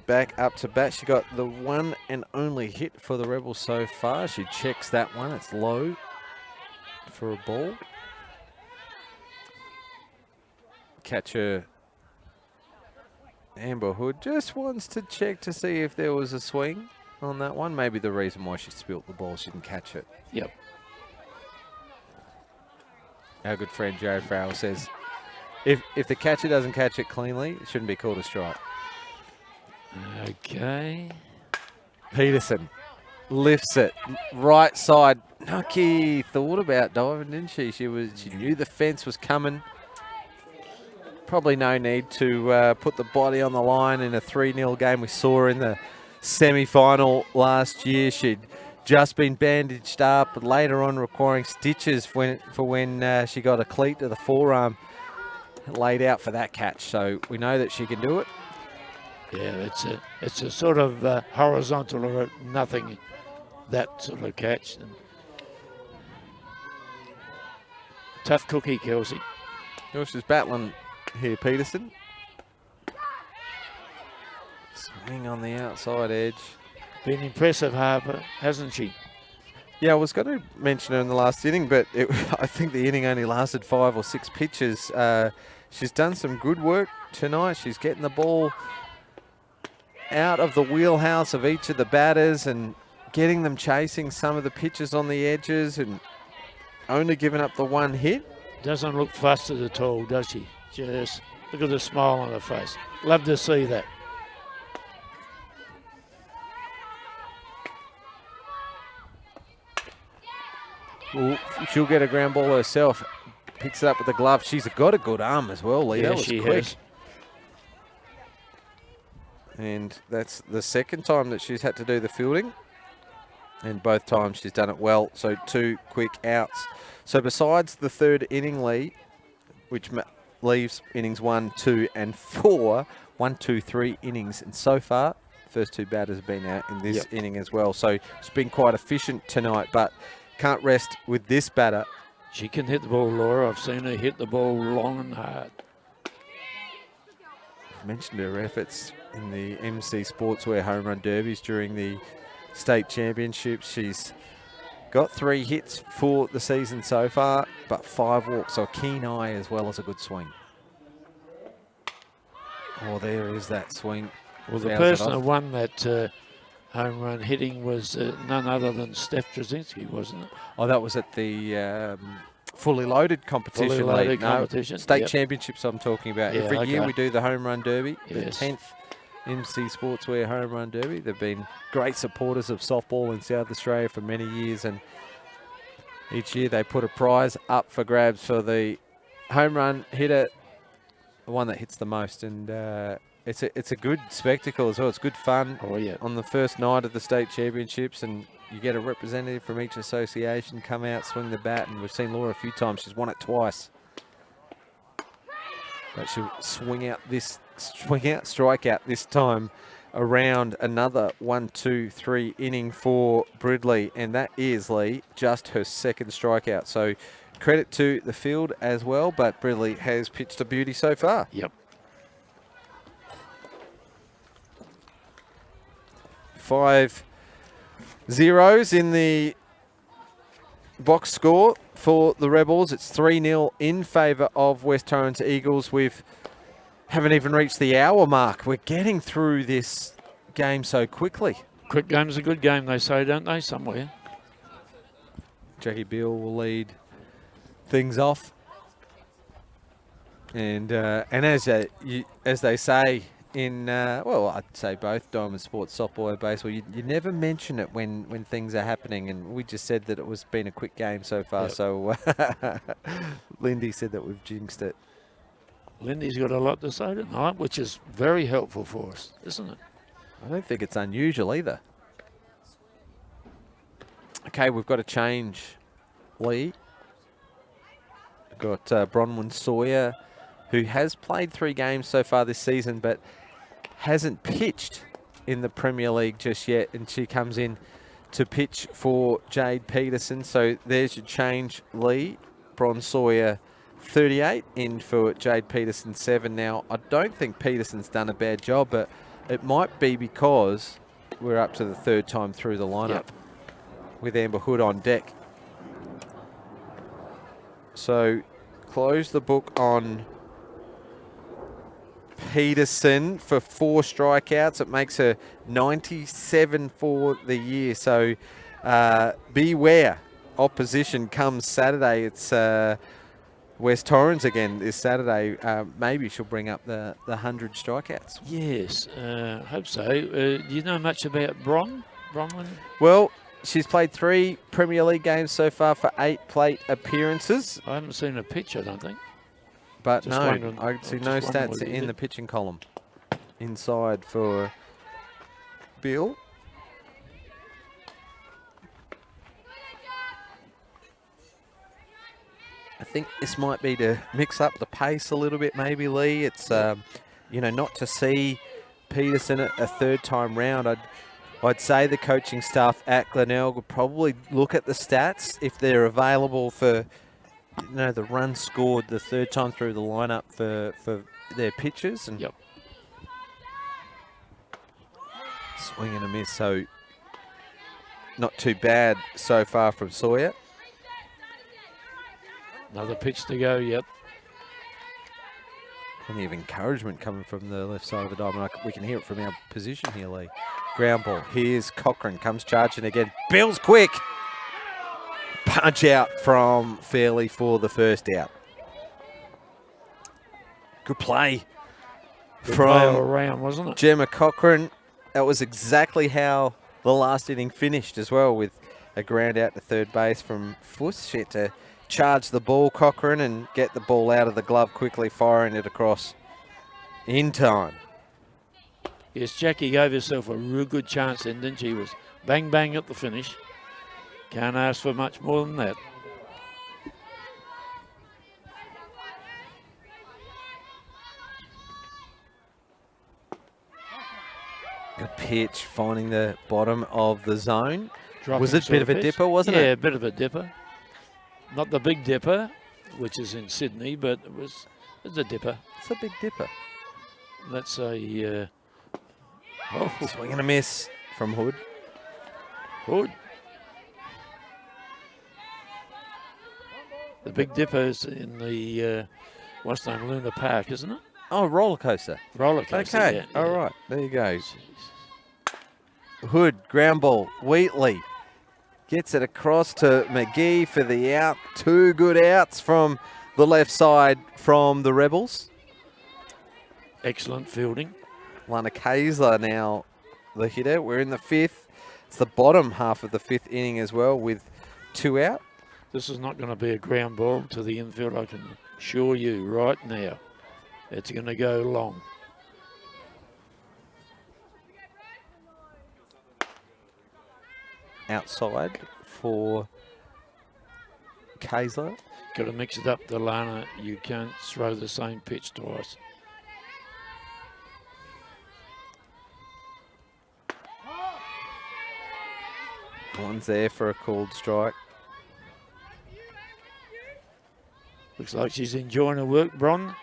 back up to bat. She got the one and only hit for the Rebels so far. She checks that one. It's low for a ball. Catcher Amber Hood just wants to check to see if there was a swing on that one. Maybe the reason why she spilt the ball, she didn't catch it. Yep. Our good friend Jared Farrell says, if the catcher doesn't catch it cleanly, it shouldn't be called a strike. Okay. Peterson lifts it right side. Nucky thought about diving, didn't she? She knew the fence was coming. Probably no need to put the body on the line in a 3-0 game. We saw her in the semi-final last year. She'd just been bandaged up, but later on requiring stitches for when she got a cleat to the forearm. Laid out for that catch, so we know that she can do it. Yeah, it's a sort of horizontal or nothing, that sort of catch. And tough cookie, Kelsey. Well, she's battling here, Peterson. Swing on the outside edge. Been impressive, Harper, hasn't she? Yeah, I was going to mention her in the last inning, but I think the inning only lasted 5 or 6 pitches. She's done some good work tonight. She's getting the ball out of the wheelhouse of each of the batters and getting them chasing some of the pitches on the edges and only giving up the one hit. Doesn't look flustered at all, does she? Just look at the smile on her face. Love to see that. Well, she'll get a ground ball herself. Picks it up with the glove. She's got a good arm as well, Lee. Yeah, that was she quick. has. And that's the second time that she's had to do the fielding. And both times she's done it well. So 2 quick outs. So besides the third inning, Lee, which leaves innings 1, 2, and 4, 1, 2, 3 innings. And so far, first 2 batters have been out in this inning as well. So it's been quite efficient tonight, but can't rest with this batter. She can hit the ball, Laura. I've seen her hit the ball long and hard. I mentioned her efforts in the MC Sportswear Home Run Derbies during the state championships. She's got 3 hits for the season so far, but 5 walks, so a keen eye as well as a good swing. Oh, there is that swing. Well, the person who won that home run hitting was none other than Steph Trzynski, wasn't it? Oh, that was at the fully loaded competition. Fully loaded competition. State championships I'm talking about. Yeah, Every year we do the Home Run Derby, the Yes. 10th MC Sportswear Home Run Derby. They've been great supporters of softball in South Australia for many years, and each year they put a prize up for grabs for the home run hitter, the one that hits the most. And it's a good spectacle as well. It's good fun. Oh, yeah. On the first night of the state championships, and you get a representative from each association come out, swing the bat, and we've seen Laura a few times. She's won it twice. But she'll strike out this time around another 1-2-3 inning for Bridley, and that is, Lee, just her second strikeout. So credit to the field as well, but Bridley has pitched a beauty so far. Yep. 5 zeros in the box score for the Rebels. It's 3-0 in favour of West Torrens Eagles. We haven't even reached the hour mark. We're getting through this game so quickly. Quick game's a good game, they say, don't they, somewhere? Jackie Beale will lead things off. And as they say in, well, I'd say both Diamond Sports, softball and baseball, you never mention it when things are happening. And we just said that it was been a quick game so far. Yep. So Lindy said that we've jinxed it. Lindy's got a lot to say tonight, which is very helpful for us, isn't it? I don't think it's unusual either. Okay, we've got a change, Lee. We've got Bronwyn Sawyer, who has played 3 games so far this season, but hasn't pitched in the Premier League just yet, and she comes in to pitch for Jade Peterson. So there's your change, Lee. Bron Sawyer, 38, in for Jade Peterson, 7. Now, I don't think Peterson's done a bad job, but it might be because we're up to the 3rd time through the lineup. Yep. With Amber Hood on deck. So close the book on Peterson for 4 strikeouts. It makes her 97 for the year. So beware. Opposition comes Saturday. It's West Torrens again this Saturday. Maybe she'll bring up the 100 strikeouts. Yes, hope so. Do you know much about Bronwyn? Well, she's played 3 Premier League games so far for 8 plate appearances. I haven't seen a pitch, I don't think. But Just no, wondering- I see just no wondering stats what you in did. the pitching column. Inside for Bill. I think this might be to mix up the pace a little bit, maybe, Lee. It's, you know, not to see Peterson a 3rd time round. I'd say the coaching staff at Glenelg would probably look at the stats if they're available for, you know, the run scored the 3rd time through the lineup for their pitchers. And Yep. swing and a miss, so not too bad so far from Sawyer. Another pitch to go, yep. Plenty of encouragement coming from the left side of the diamond. We can hear it from our position here, Lee. Ground ball. Here's Cochran. Comes charging again. Bill's quick. Punch out from Fairley for the 1st out. Good play Good play all from around, wasn't it? Gemma Cochran. That was exactly how the last inning finished as well, with a ground out to 3rd base from Fuss. She had to charge the ball, Cochran, and get the ball out of the glove quickly, firing it across in time. Yes, Jackie gave herself a real good chance then, didn't she? Was bang, bang at the finish. Can't ask for much more than that. Good pitch, finding the bottom of the zone. Dropping Was it a sort bit of a pitch. dipper, wasn't Yeah, it? a bit of a dipper. Not the big dipper, which is in Sydney, but it's a dipper. It's a big dipper. That's a oh, Swing and a miss from Hood. good. The Big Dipper's in the what's the name, Luna Park, isn't it? Oh, roller coaster. Roller coaster. Okay, yeah, all yeah. right. There you go. Hood, ground ball. Wheatley gets it across to McGee for the out. 2 good outs from the left side from the Rebels. Excellent fielding. Lana Kaysler now the hitter. We're in the 5th. It's the bottom half of the 5th inning as well, with 2 out. This is not going to be a ground ball to the infield, I can assure you right now. It's going to go long. outside for Kaiser. Got to mix it up, Delana. You can't throw the same pitch twice. One's there for a called strike. Looks like she's enjoying her work, Bron,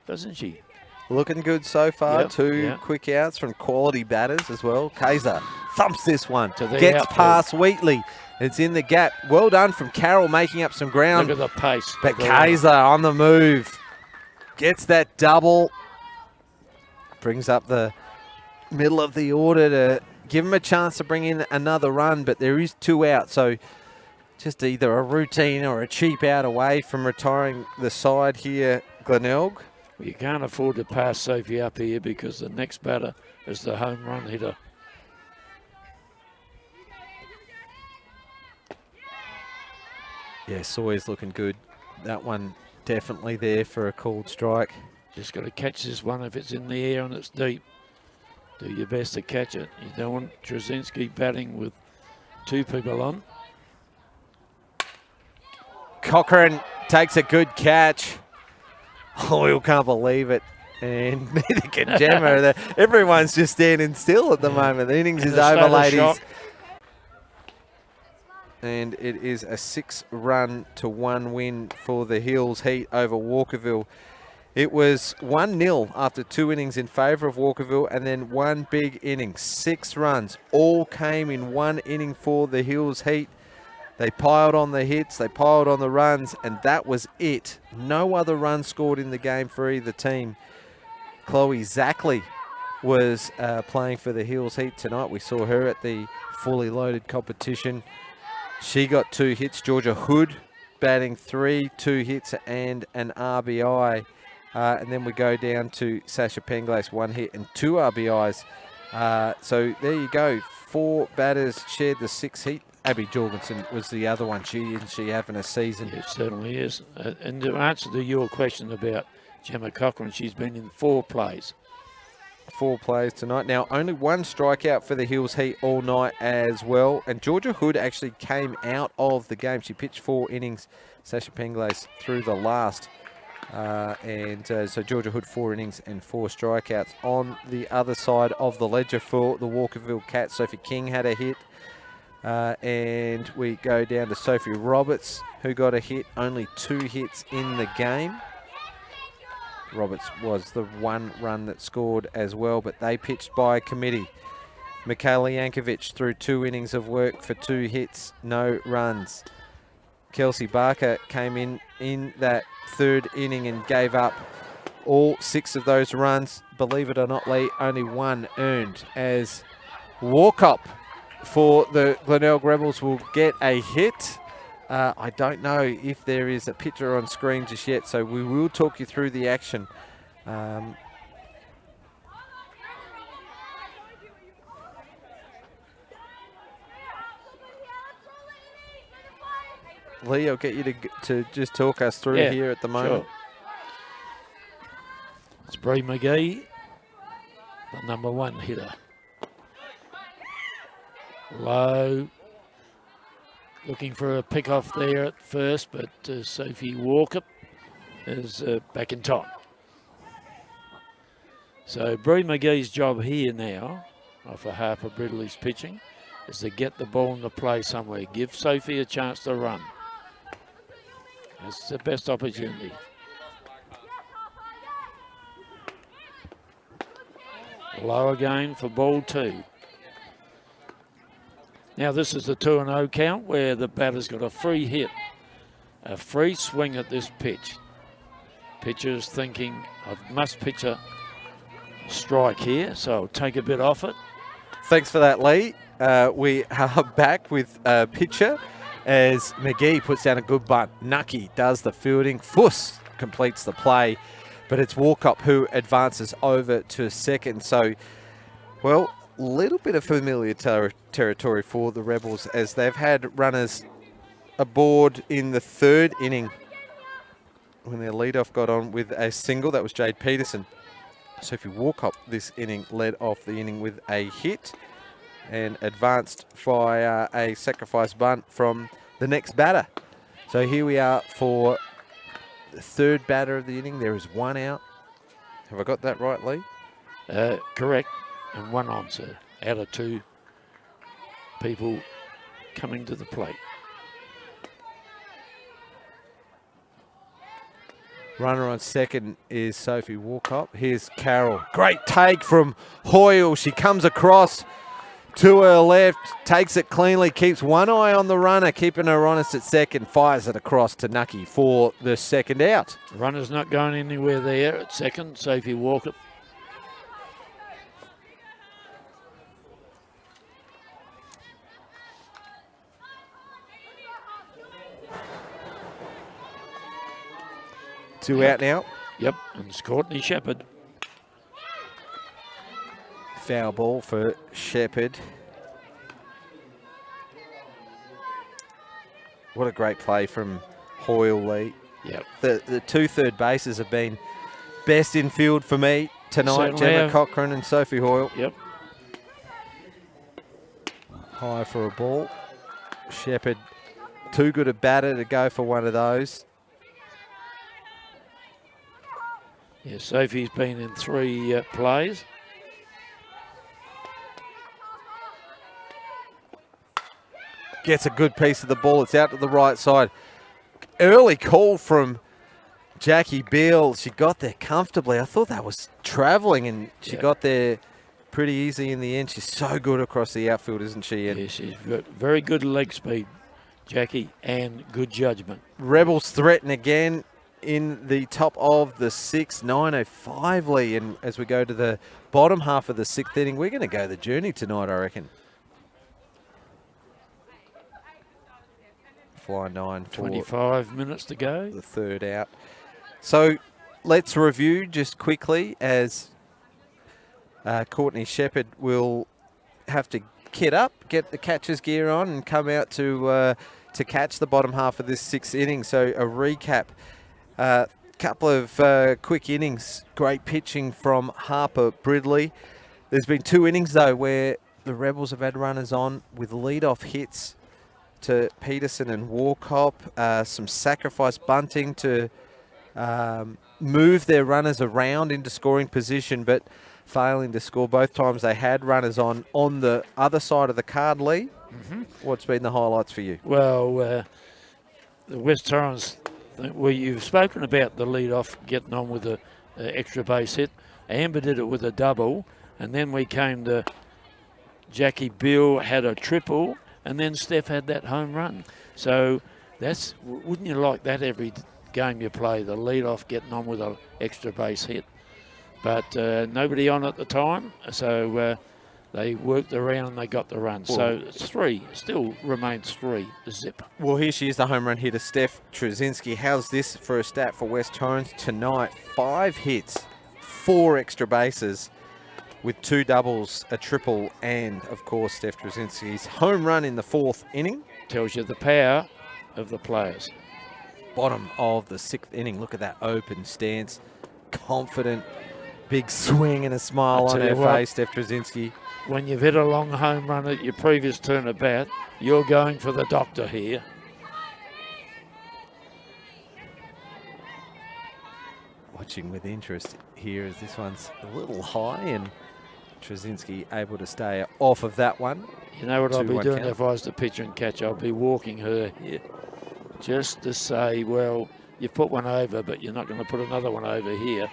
doesn't she? Looking good so far. Yep, Two yep. quick outs from quality batters as well. Kaiser thumps this one. To the Gets outfield. past Wheatley. It's in the gap. Well done from Carroll, making up some ground. Look at the pace. But Kaiser on the move. Gets that double. Brings up the middle of the order to give him a chance to bring in another run, but there is 2 out, so just either a routine or a cheap out away from retiring the side here, Glenelg. You can't afford to pass Sophie up here because the next batter is the home run hitter. Yeah, Sawyer's looking good. That one definitely there for a called strike. Just got to catch this one if it's in the air and it's deep. Do your best to catch it. You don't want Trzynski batting with 2 people on. Cochran takes a good catch. Oh, you can't believe it. And neither can Gemma. Everyone's just standing still at the moment. The innings And is the over, status ladies. shock. And it is a 6-run-to-1 win for the Hills Heat over Walkerville. It was 1-0 after 2 innings in favour of Walkerville, and then 1 big inning. 6 runs all came in 1 inning for the Hills Heat. They piled on the hits, they piled on the runs, and that was it. No other runs scored in the game for either team. Chloe Zackley was playing for the Hills Heat tonight. We saw her at the fully loaded competition. She got 2 hits. Georgia Hood batting 3, 2 hits and an RBI. And then we go down to Sasha Penglace, 1 hit and 2 RBIs. So there you go. 4 batters shared the 6 heat. Abby Jorgensen was the other one. She having a season. It certainly is. And to answer to your question about Gemma Cochran, she's been in 4 plays. 4 plays tonight. Now, only 1 strikeout for the Hills Heat all night as well. And Georgia Hood actually came out of the game. She pitched 4 innings. Sasha Penglace through the last. So Georgia Hood 4 innings and 4 strikeouts. On the other side of the ledger for the Walkerville Cats, Sophie King had a hit. And we go down to Sophie Roberts, who got a hit. Only 2 hits in the game. Roberts was the 1 run that scored as well, but they pitched by committee. Michaela Yankovic threw 2 innings of work for 2 hits, no runs. Kelsey Barker came in that 3rd inning and gave up all 6 of those runs. Believe it or not, Lee, only 1 earned, as Walkup for the Glenelg Rebels will get a hit. I don't know if there is a picture on screen just yet, so we will talk you through the action. Lee, I'll get you to just talk us through here at the moment. Sure. It's Bree McGee, the number 1 hitter. Low. Looking for a pick off there at first, but Sophie Walker is back in time. So Bree McGee's job here now, for Harper Bridley's pitching, is to get the ball into play somewhere. Give Sophie a chance to run. That's the best opportunity. Low again for ball 2. Now this is the 2-0 count where the batter's got a free hit, a free swing at this pitch. Pitcher's thinking, I must pitch a strike here, so I'll take a bit off it. Thanks for that, Lee. We are back with pitcher as McGee puts down a good bunt. Nucky does the fielding. Fuss completes the play, but it's Walkup who advances over to second. So, well, little bit of familiar territory for the Rebels, as they've had runners aboard in the 3rd inning when their leadoff got on with a single. That was Jade Peterson. Sophie Walkup this inning led off the inning with a hit. and advanced via a sacrifice bunt from the next batter. So here we are for the third batter of the inning. There is one out. Have I got that right, Lee? Correct. And one on, sir, out of two people coming to the plate. Runner on second is Sophie Walcott. Here's Carroll. Great take from Hoyle. She comes across to her left, takes it cleanly, keeps one eye on the runner, keeping her honest at second, fires it across to Nucky for the second out. Runner's not going anywhere there at second. Sophie Walcott. Two out now. Yep, and it's Courtney Shepherd. Foul ball for Shepherd. What a great play from Hoyle, Lee. Yep. The two third bases have been best in field for me tonight. Certainly Gemma have. Cochran and Sophie Hoyle. Yep. High for a ball. Shepherd, too good a batter to go for one of those. Yeah, Sophie's been in three plays. Gets a good piece of the ball. It's out to the right side. Early call from Jackie Beale. She got there comfortably. I thought that was travelling, and she got there pretty easy in the end. She's so good across the outfield, isn't she? And yeah, she's very good leg speed, Jackie, and good judgment. Rebels threaten again in the top of the sixth, 9:05, Lee. And as we go to the bottom half of the sixth inning, we're going to go the journey tonight, I reckon. Fly 9 for 25 minutes to go. the third out. So let's review just quickly as Courtney Shepherd will have to kit up, get the catcher's gear on, and come out to catch the bottom half of this sixth inning. So a recap. Couple of quick innings. Great pitching from Harper Bridley. There's been two innings, though, where the Rebels have had runners on with lead-off hits to Peterson and Warcop. Some sacrifice bunting to move their runners around into scoring position, but failing to score. Both times they had runners on the other side of the card, Lee. What's been the highlights for you? Well, the West Torrens, well, you've spoken about the lead-off getting on with the extra base hit. Amber did it with a double, and then we came to Jackie Beale had a triple, and then Steph had that home run. So wouldn't you like that every game you play, the lead-off getting on with an extra base hit? But nobody on at the time, so they worked around and they got the run. So it's three, still remains 3-0. Well, here she is, the home run hitter, Steph Trzynski. How's this for a stat for West Torrens tonight? 5 hits, 4 extra bases with 2 doubles, a triple, and, of course, Steph Trzynski's home run in the 4th inning. Tells you the power of the players. Bottom of the 6th inning. Look at that open stance. Confident, big swing and a smile on her face, Steph Trzynski. When you've hit a long home run at your previous turn of bat, you're going for the doctor here. Watching with interest here as this one's a little high, and Trzynski able to stay off of that one. You know what I'll be doing count. if I was to pitch and catch? I'll be walking her here just to say, well, you've put one over, but you're not going to put another one over here.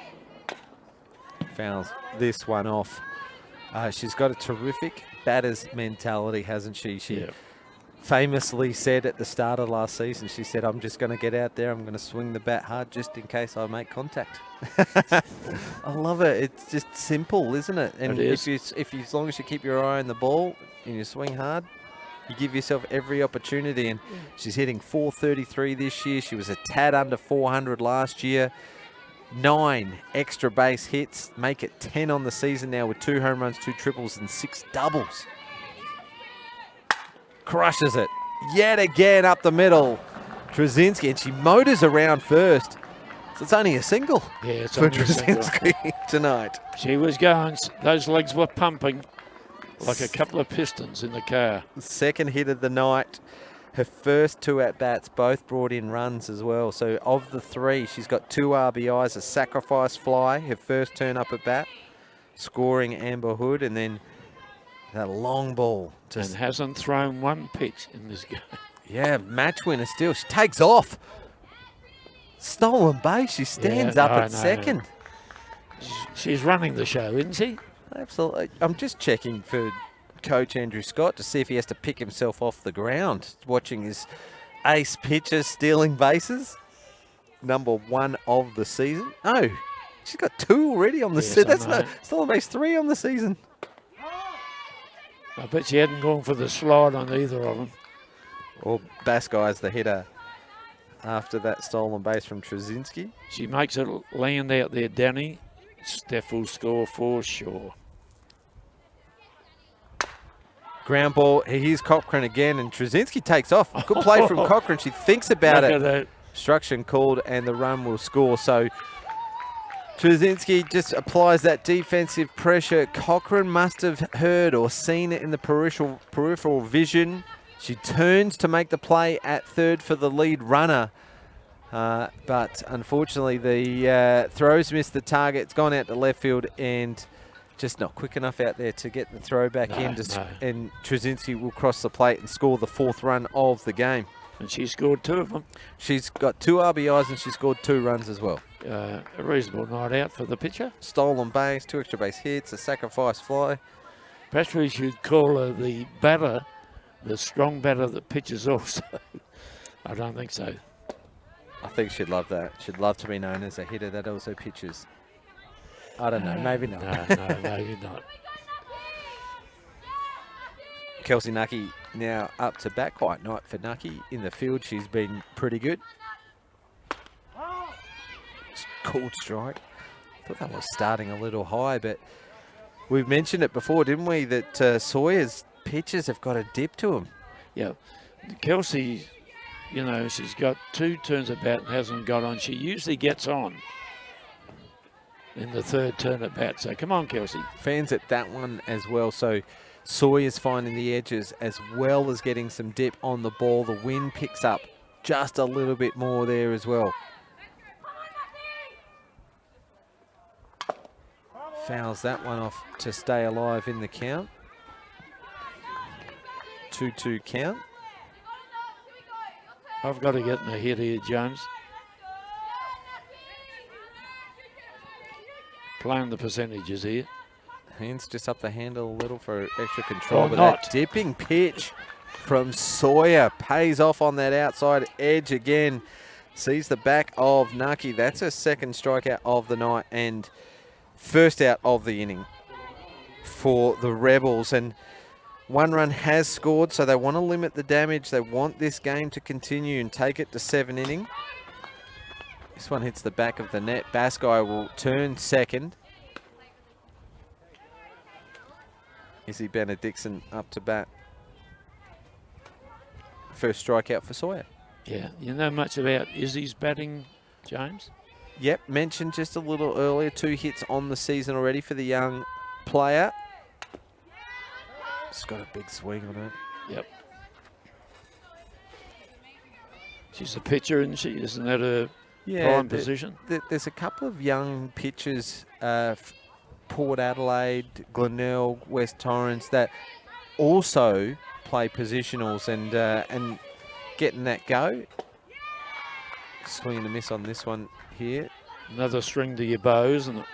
Fouls this one off. She's got a terrific batter's mentality, hasn't she? She famously said at the start of last season, she said, I'm just going to get out there, I'm going to swing the bat hard just in case I make contact. I love it. It's just simple, isn't it? And it is. if you, as long as you keep your eye on the ball and you swing hard, you give yourself every opportunity. And she's hitting .433 this year. She was a tad under 400 last year. 9 extra base hits, make it 10 on the season now with 2 home runs, 2 triples, and 6 doubles. Crushes it yet again up the middle. Trzynski, and she motors around first. So it's only a single for Trzynski tonight. She was going, those legs were pumping. Like a couple of pistons in the car. Second hit of the night. Her first 2 at-bats both brought in runs as well. So of the 3, she's got 2 RBIs, a sacrifice fly, her first turn up at bat, scoring Amber Hood, and then that long ball. And hasn't thrown one pitch in this game. Yeah, match winner still. She takes off. Stolen base. She stands up at second. She's running the show, isn't she? Absolutely. I'm just checking for Coach Andrew Scott to see if he has to pick himself off the ground, watching his ace pitcher stealing bases. Number 1 of the season. Oh, she's got 2 already on the season. That's stolen base 3 on the season. I bet she hadn't gone for the slide on either of them. Well, Baskai's the hitter after that stolen base from Trzynski. She makes it land out there, Danny. Steph will score for sure. Ground ball. Here's Cochran again, and Trzynski takes off. Good play from Cochran. She thinks about it. Obstruction called, and the run will score. So Trzynski just applies that defensive pressure. Cochran must have heard or seen it in the peripheral vision. She turns to make the play at third for the lead runner. But unfortunately, the throws missed the target. It's gone out to left field and just not quick enough out there to get the throw back in. And Trzynski will cross the plate and score the 4th run of the game. And she scored 2 of them. She's got 2 RBIs and she scored 2 runs as well. A reasonable night out for the pitcher. Stolen base, 2 extra base hits, a sacrifice fly. Perhaps we should call her the batter, the strong batter that pitches also. I don't think so. I think she'd love that. She'd love to be known as a hitter that also pitches. I don't know, maybe not. No, maybe not. Kelsey Nucky now up to bat. Quiet night for Nucky in the field. She's been pretty good. Called strike. Thought that was starting a little high, but we've mentioned it before, didn't we, that Sawyer's pitches have got a dip to them. Yeah. Kelsey, you know, she's got 2 turns at bat and hasn't got on. She usually gets on in the 3rd turn at bat. So come on, Kelsey. Fans at that one as well. So Sawyer's finding the edges as well as getting some dip on the ball. The wind picks up just a little bit more there as well. Fouls that one off to stay alive in the count. 2-2 count. I've got to get in a hit here, James. Playing the percentages here. Hands just up the handle a little for extra control, but that dipping pitch from Sawyer pays off on that outside edge again. Sees the back of Nucky. That's her 2nd strikeout of the night and first out of the inning for the Rebels. And 1 run has scored, so they want to limit the damage. They want this game to continue and take it to 7 inning. This one hits the back of the net. Baskai will turn second. Izzy Benedictson up to bat. First strikeout for Sawyer. Yeah, you know much about Izzy's batting, James? Yep, mentioned just a little earlier. 2 hits on the season already for the young player. She's got a big swing on it. Yep. She's a pitcher, isn't she? Isn't that a prime position? There's a couple of young pitchers, Port Adelaide, Glenelg, West Torrens, that also play positionals and getting that go. Swing and a miss on this one here. Another string to your bow, isn't it?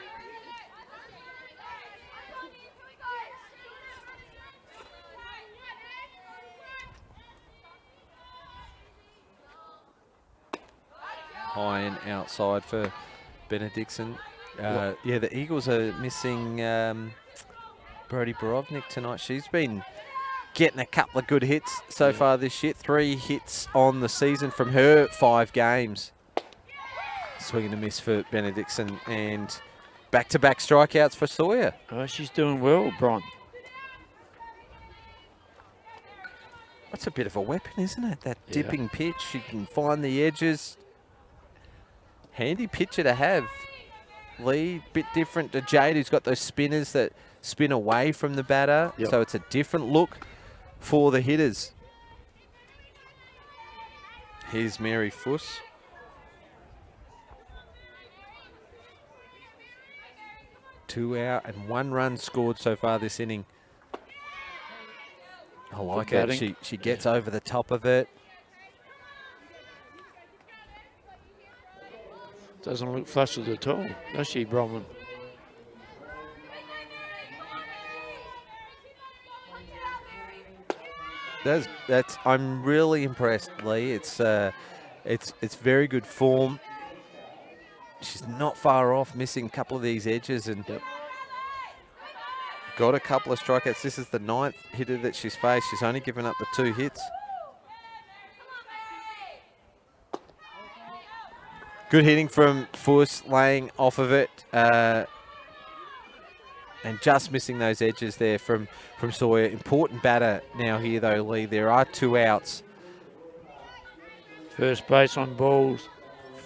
High and outside for Benedictson. Yeah, the Eagles are missing Brody Borovnik tonight. She's been getting a couple of good hits so far this year. 3 hits on the season from her 5 games. Swing and a miss for Benedictson and back-to-back strikeouts for Sawyer. Oh, she's doing well, Bron. That's a bit of a weapon, isn't it? That dipping pitch. She can find the edges. Handy pitcher to have. Lee, bit different to Jade, who's got those spinners that spin away from the batter. Yep. So it's a different look for the hitters. Here's Mary Fuss. Two out and 1 run scored so far this inning. I like it. She gets over the top of it. Doesn't look flustered at all, does she, Bronwyn? I'm really impressed, Lee. It's very good form. She's not far off, missing a couple of these edges and got a couple of strikeouts. This is the 9th hitter that she's faced. She's only given up the 2 hits. Good hitting from Fuss, laying off of it. And just missing those edges there from Sawyer. Important batter now here, though, Lee. There are 2 outs. First base on balls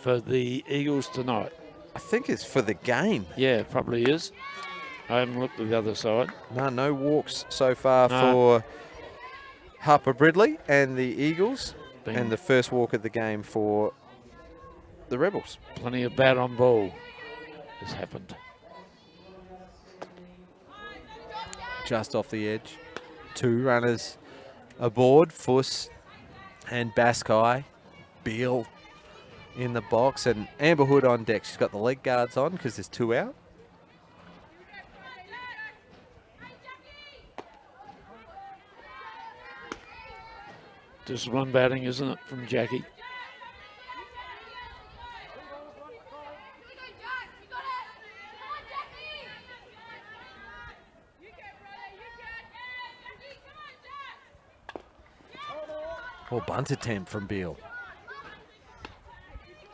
for the Eagles tonight. I think it's for the game. Yeah, probably is. I haven't looked at the other side. No walks so far for Harper Bridley and the Eagles. And the first walk of the game for the Rebels. Plenty of bat on ball has happened. Just off the edge. 2 runners aboard, Fuss and Baskai. Beale in the box and Amber Hood on deck. She's got the leg guards on because there's 2 out. Disciplined batting, isn't it, from Jackie? Or bunt attempt from Beale.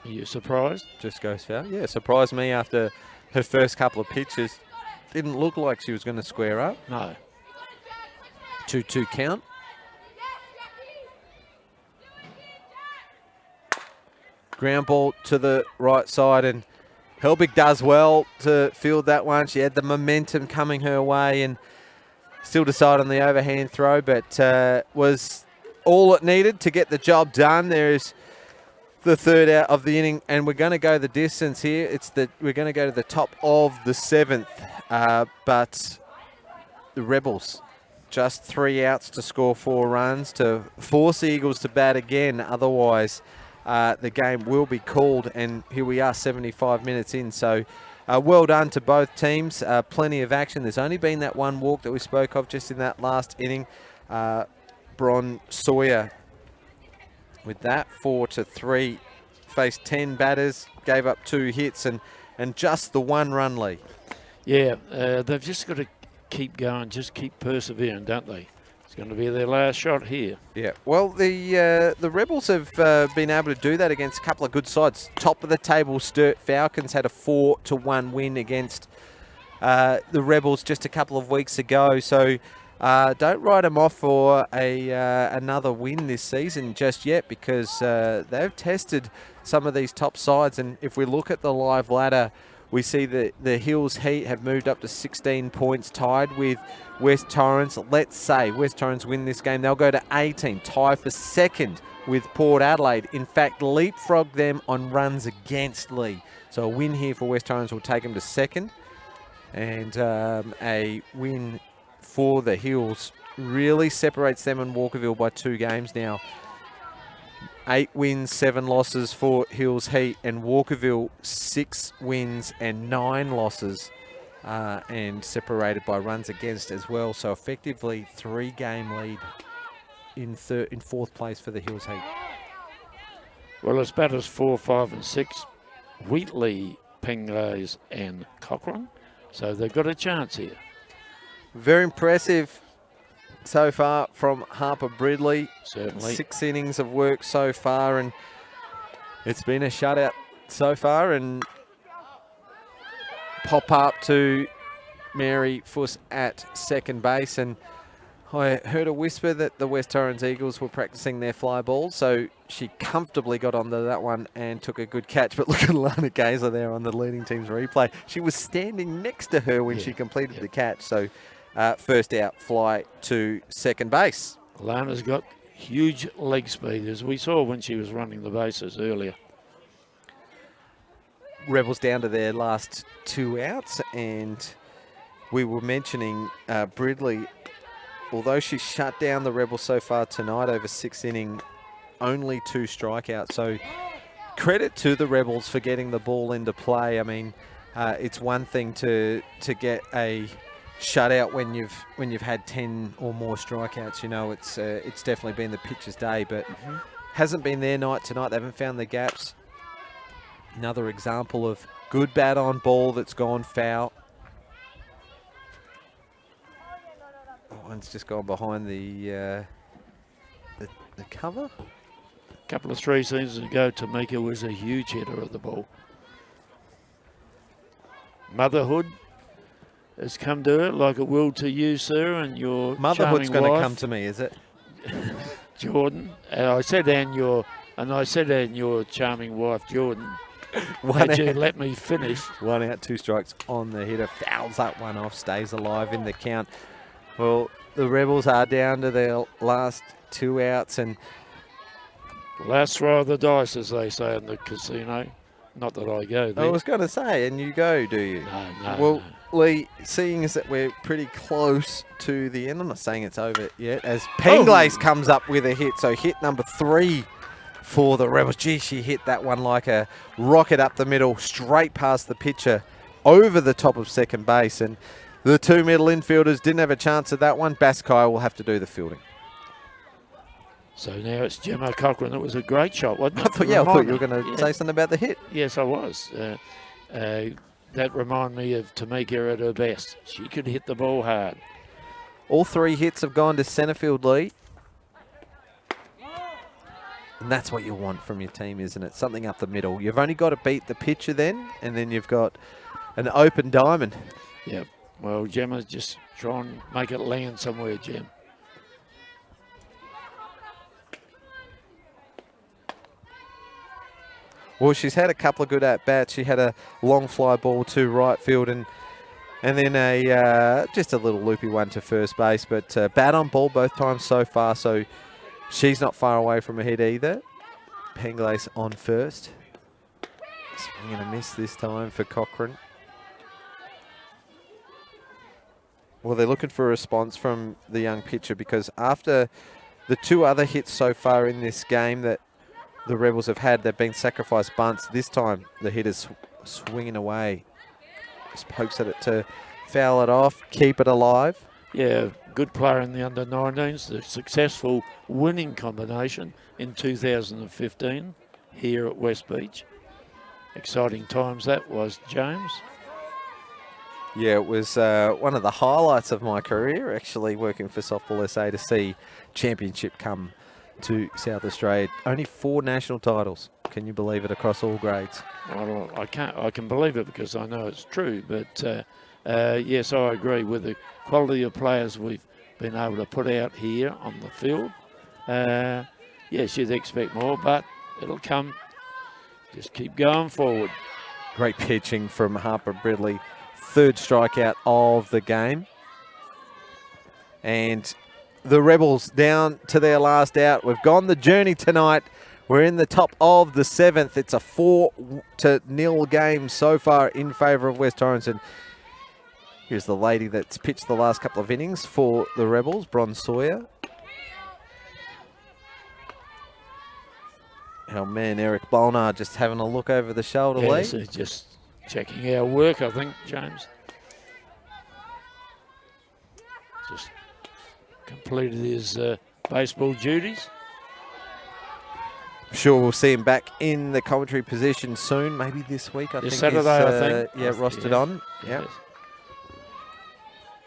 Are you surprised? Just goes foul. Yeah, surprised me after her first couple of pitches. Didn't look like she was going to square up. No. 2-2 count. Ground ball to the right side, and Helbig does well to field that one. She had the momentum coming her way and still decided on the overhand throw, but was all it needed to get the job done. There's the 3rd out of the inning, and we're going to go the distance here. We're going to go to the top of the 7th, but the Rebels just 3 outs to score 4 runs to force the Eagles to bat again. Otherwise, the game will be called, and here we are 75 minutes in. So well done to both teams. Plenty of action. There's only been that 1 walk that we spoke of just in that last inning. Bron Sawyer with that 4-3, faced 10 batters, gave up 2 hits and just the 1 run lead. Yeah, they've just got to keep going, just keep persevering, don't they? It's going to be their last shot here. Yeah, well, the Rebels have been able to do that against a couple of good sides. Top of the table, Sturt Falcons had a 4-1 win against the Rebels just a couple of weeks ago. So don't write them off for another win this season just yet, because they've tested some of these top sides. And if we look at the live ladder, we see that the Hills Heat have moved up to 16 points, tied with West Torrens. Let's say West Torrens win this game, they'll go to 18, tie for 2nd with Port Adelaide. In fact, leapfrog them on runs against, Lee. So a win here for West Torrens will take them to 2nd. And a win for the Hills really separates them and Walkerville by 2 games now. 8 wins, 7 losses for Hills Heat, and Walkerville 6 wins and 9 losses, and separated by runs against as well. So effectively 3-game lead in 4th place for the Hills Heat. Well, it's batters 4, 5 and 6, Wheatley, Pengays and Cochran. So they've got a chance here. Very impressive so far from Harper Bridley. Certainly. 6 innings of work so far, and it's been a shutout so far. And pop up to Mary Fuss at 2nd base. And I heard a whisper that the West Torrens Eagles were practicing their fly balls, so she comfortably got onto that one and took a good catch. But look at Lana Gazer there on the leading team's replay. She was standing next to her when she completed the catch. So first out, fly to second base. Lana's got huge leg speed, as we saw when she was running the bases earlier. Rebels down to their last 2 outs, and we were mentioning Bridley, although she's shut down the Rebels so far tonight over 6 innings, only 2 strikeouts. So credit to the Rebels for getting the ball into play. I mean, it's one thing to get a shutout when you've had 10 or more strikeouts. You know, it's definitely been the pitcher's day, but hasn't been their night tonight. They haven't found the gaps. Another example of good bat on ball that's gone foul. One's just gone behind the cover. A couple of 3 seasons ago, Tamika was a huge hitter of the ball. Motherhood has come to her like it will to you, sir, and your motherhood's going to come to me, is it? Jordan. I said, and your charming wife, Jordan. Had you let me finish. 1 out, 2 strikes on the hitter. Fouls that one off, stays alive in the count. Well, the Rebels are down to their last 2 outs, and last throw of the dice, as they say in the casino. Not that I go there. I was going to say, and you go, do you? No. Well, Lee, seeing as that we're pretty close to the end, I'm not saying it's over yet, as Penglace comes up with a hit. So hit number 3 for the Rebels. Gee, she hit that one like a rocket up the middle, straight past the pitcher, over the top of second base. And the 2 middle infielders didn't have a chance at that one. Baskai will have to do the fielding. So now it's Gemma Cochran. It was a great shot, wasn't it? I thought you were going to say something about the hit. Yes, I was. That reminded me of Tamika at her best. She could hit the ball hard. All 3 hits have gone to centre field, Lee. And that's what you want from your team, isn't it? Something up the middle. You've only got to beat the pitcher then, and then you've got an open diamond. Yep. Well, Gemma, just try and make it land somewhere, Gem. Well, she's had a couple of good at-bats. She had a long fly ball to right field and then a just a little loopy one to first base. But bat on ball both times so far, so she's not far away from a hit either. Penglace on first. Swing and a miss this time for Cochran. Well, they're looking for a response from the young pitcher because after the 2 other hits so far in this game that the Rebels have had, they've been sacrifice bunts. This time the hitter's swinging away. Just pokes at it to foul it off, keep it alive. Yeah, good player in the under-19s. The successful winning combination in 2015 here at West Beach. Exciting times that was, James. Yeah, it was one of the highlights of my career, actually working for Softball SA, to see championship come to South Australia. Only 4 national titles. Can you believe it, across all grades? Well, I can believe it because I know it's true. But yes, I agree with the quality of players we've been able to put out here on the field. Yes, you'd expect more, but it'll come. Just keep going forward. Great pitching from Harper Bridley. 3rd strikeout of the game. And the Rebels down to their last out. We've gone the journey tonight. We're in the top of the 7th. It's a 4-0 game so far in favour of West Torrens. And here's the lady that's pitched the last couple of innings for the Rebels, Bron Sawyer. Our man Eric Bolnar just having a look over the shoulder, Lee. So just checking our work, I think, James. Just completed his baseball duties. I'm sure we'll see him back in the commentary position soon, maybe this week. I think Saturday, I think. Yeah, rostered on. Yeah. Yes.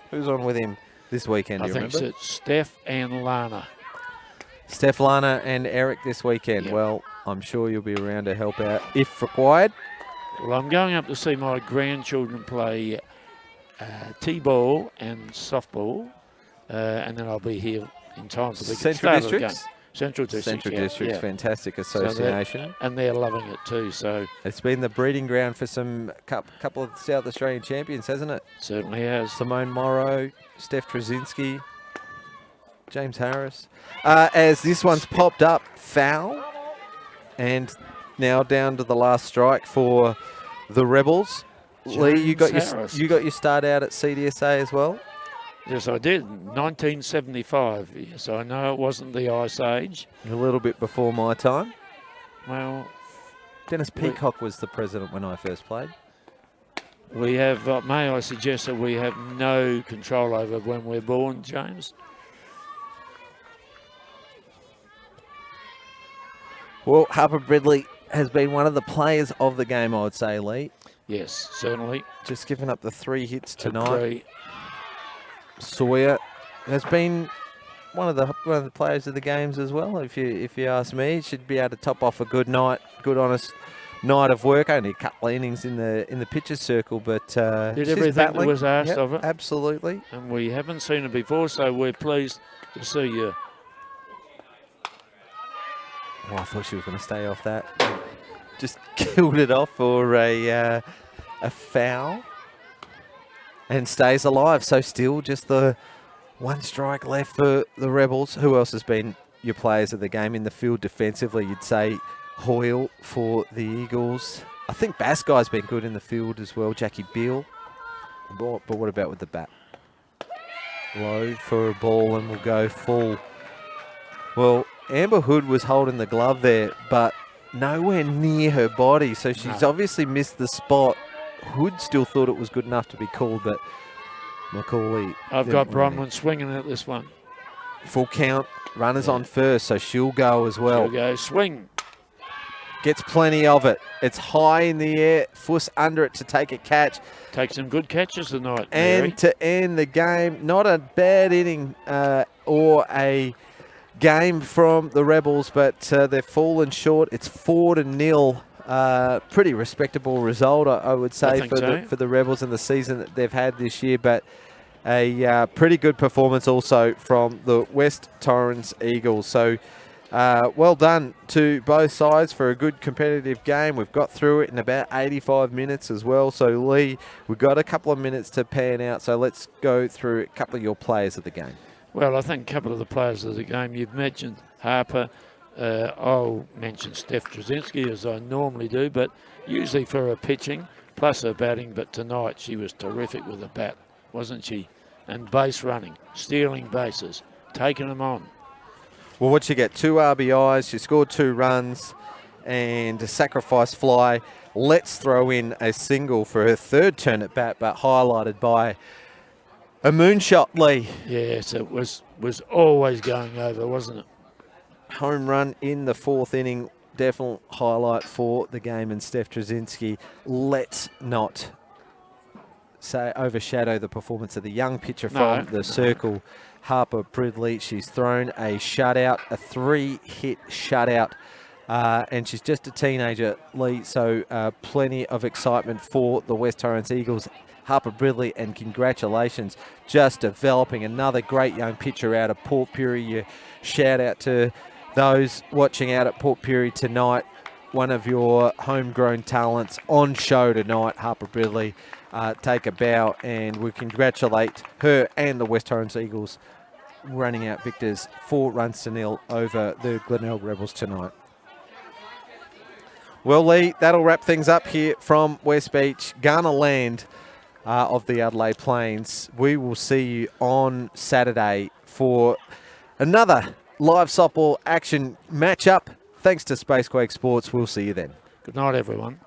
Who's on with him this weekend? I do you think remember? it's Steph and Lana. Steph, Lana, and Eric this weekend. Yep. Well, I'm sure you'll be around to help out if required. Well, I'm going up to see my grandchildren play T-ball and softball, and then I'll be here in time for the Central start of the game. Districts? Central District. Central District's fantastic association. And they're loving it too. So it's been the breeding ground for some couple of South Australian champions, hasn't it? Certainly has. Simone Morrow, Steph Trzynski, James Harris. As this one's popped up, foul. And now down to the last strike for the Rebels. Lee, you got your start out at CDSA as well? Yes, I did. 1975. Yes, I know it wasn't the Ice Age. A little bit before my time. Well, Dennis Peacock was the president when I first played. We have, may I suggest that we have no control over when we're born, James? Well, Harper Bridley has been one of the players of the game, I would say, Lee. Yes, certainly. Just giving up the 3 hits tonight. Agree. Sawyer has been one of the players of the games as well. If you ask me, he should be able to top off a good honest night of work. Only a couple of innings in the pitcher's circle, but did everything that was asked of it. Absolutely. And we haven't seen it before, so we're pleased to see you. Oh, I thought she was going to stay off that. Just killed it off for a foul. And stays alive. So still just the 1 strike left for the Rebels. Who else has been your players of the game in the field defensively? You'd say Hoyle for the Eagles. I think Baskai's been good in the field as well. Jackie Beale. But what about with the bat? Low for a ball and we'll go full. Well, Amber Hood was holding the glove there, but nowhere near her body. So she's obviously missed the spot. Hood still thought it was good enough to be called, but Macaulay. I've got Bronwyn swinging at this one. Full count, runners on first, so she'll go as well. She'll go, swing. Gets plenty of it. It's high in the air, Fuss under it to take a catch. Take some good catches tonight, Mary. And to end the game, not a bad inning or a game from the Rebels, but they've fallen short. It's 4-0. Pretty respectable result, I would say, for the Rebels in the season that they've had this year, but a pretty good performance also from the West Torrens Eagles. So well done to both sides for a good competitive game. We've got through it in about 85 minutes as well. So Lee, we've got a couple of minutes to pan out, so let's go through a couple of your players of the game. Well, I think a couple of the players of the game, you've mentioned Harper. I'll mention Steph Trzynski as I normally do, but usually for her pitching plus her batting. But tonight she was terrific with the bat, wasn't she? And base running, stealing bases, taking them on. Well, what'd she get? 2 RBIs, she scored 2 runs and a sacrifice fly. Let's throw in a single for her 3rd turn at bat, but highlighted by a moonshot, Lee. Yes, it was always going over, wasn't it? Home run in the 4th inning, definite highlight for the game, and Steph Trzynski. Let's not overshadow the performance of the young pitcher from the circle, Harper Bridley. She's thrown a shutout, a 3-hit shutout, and she's just a teenager, Lee, so plenty of excitement for the West Torrens Eagles. Harper Bridley, and congratulations, just developing another great young pitcher out of Port Pirie. Shout out to those watching out at Port Pirie tonight. One of your homegrown talents on show tonight, Harper Bridley. Take a bow, and we congratulate her and the West Torrens Eagles running out victors 4-0 over the Glenelg Rebels tonight. Well, Lee, that'll wrap things up here from West Beach, Ghana land of the Adelaide Plains. We will see you on Saturday for another live softball action matchup. Thanks to Spacequake Sports. We'll see you then. Good night, everyone.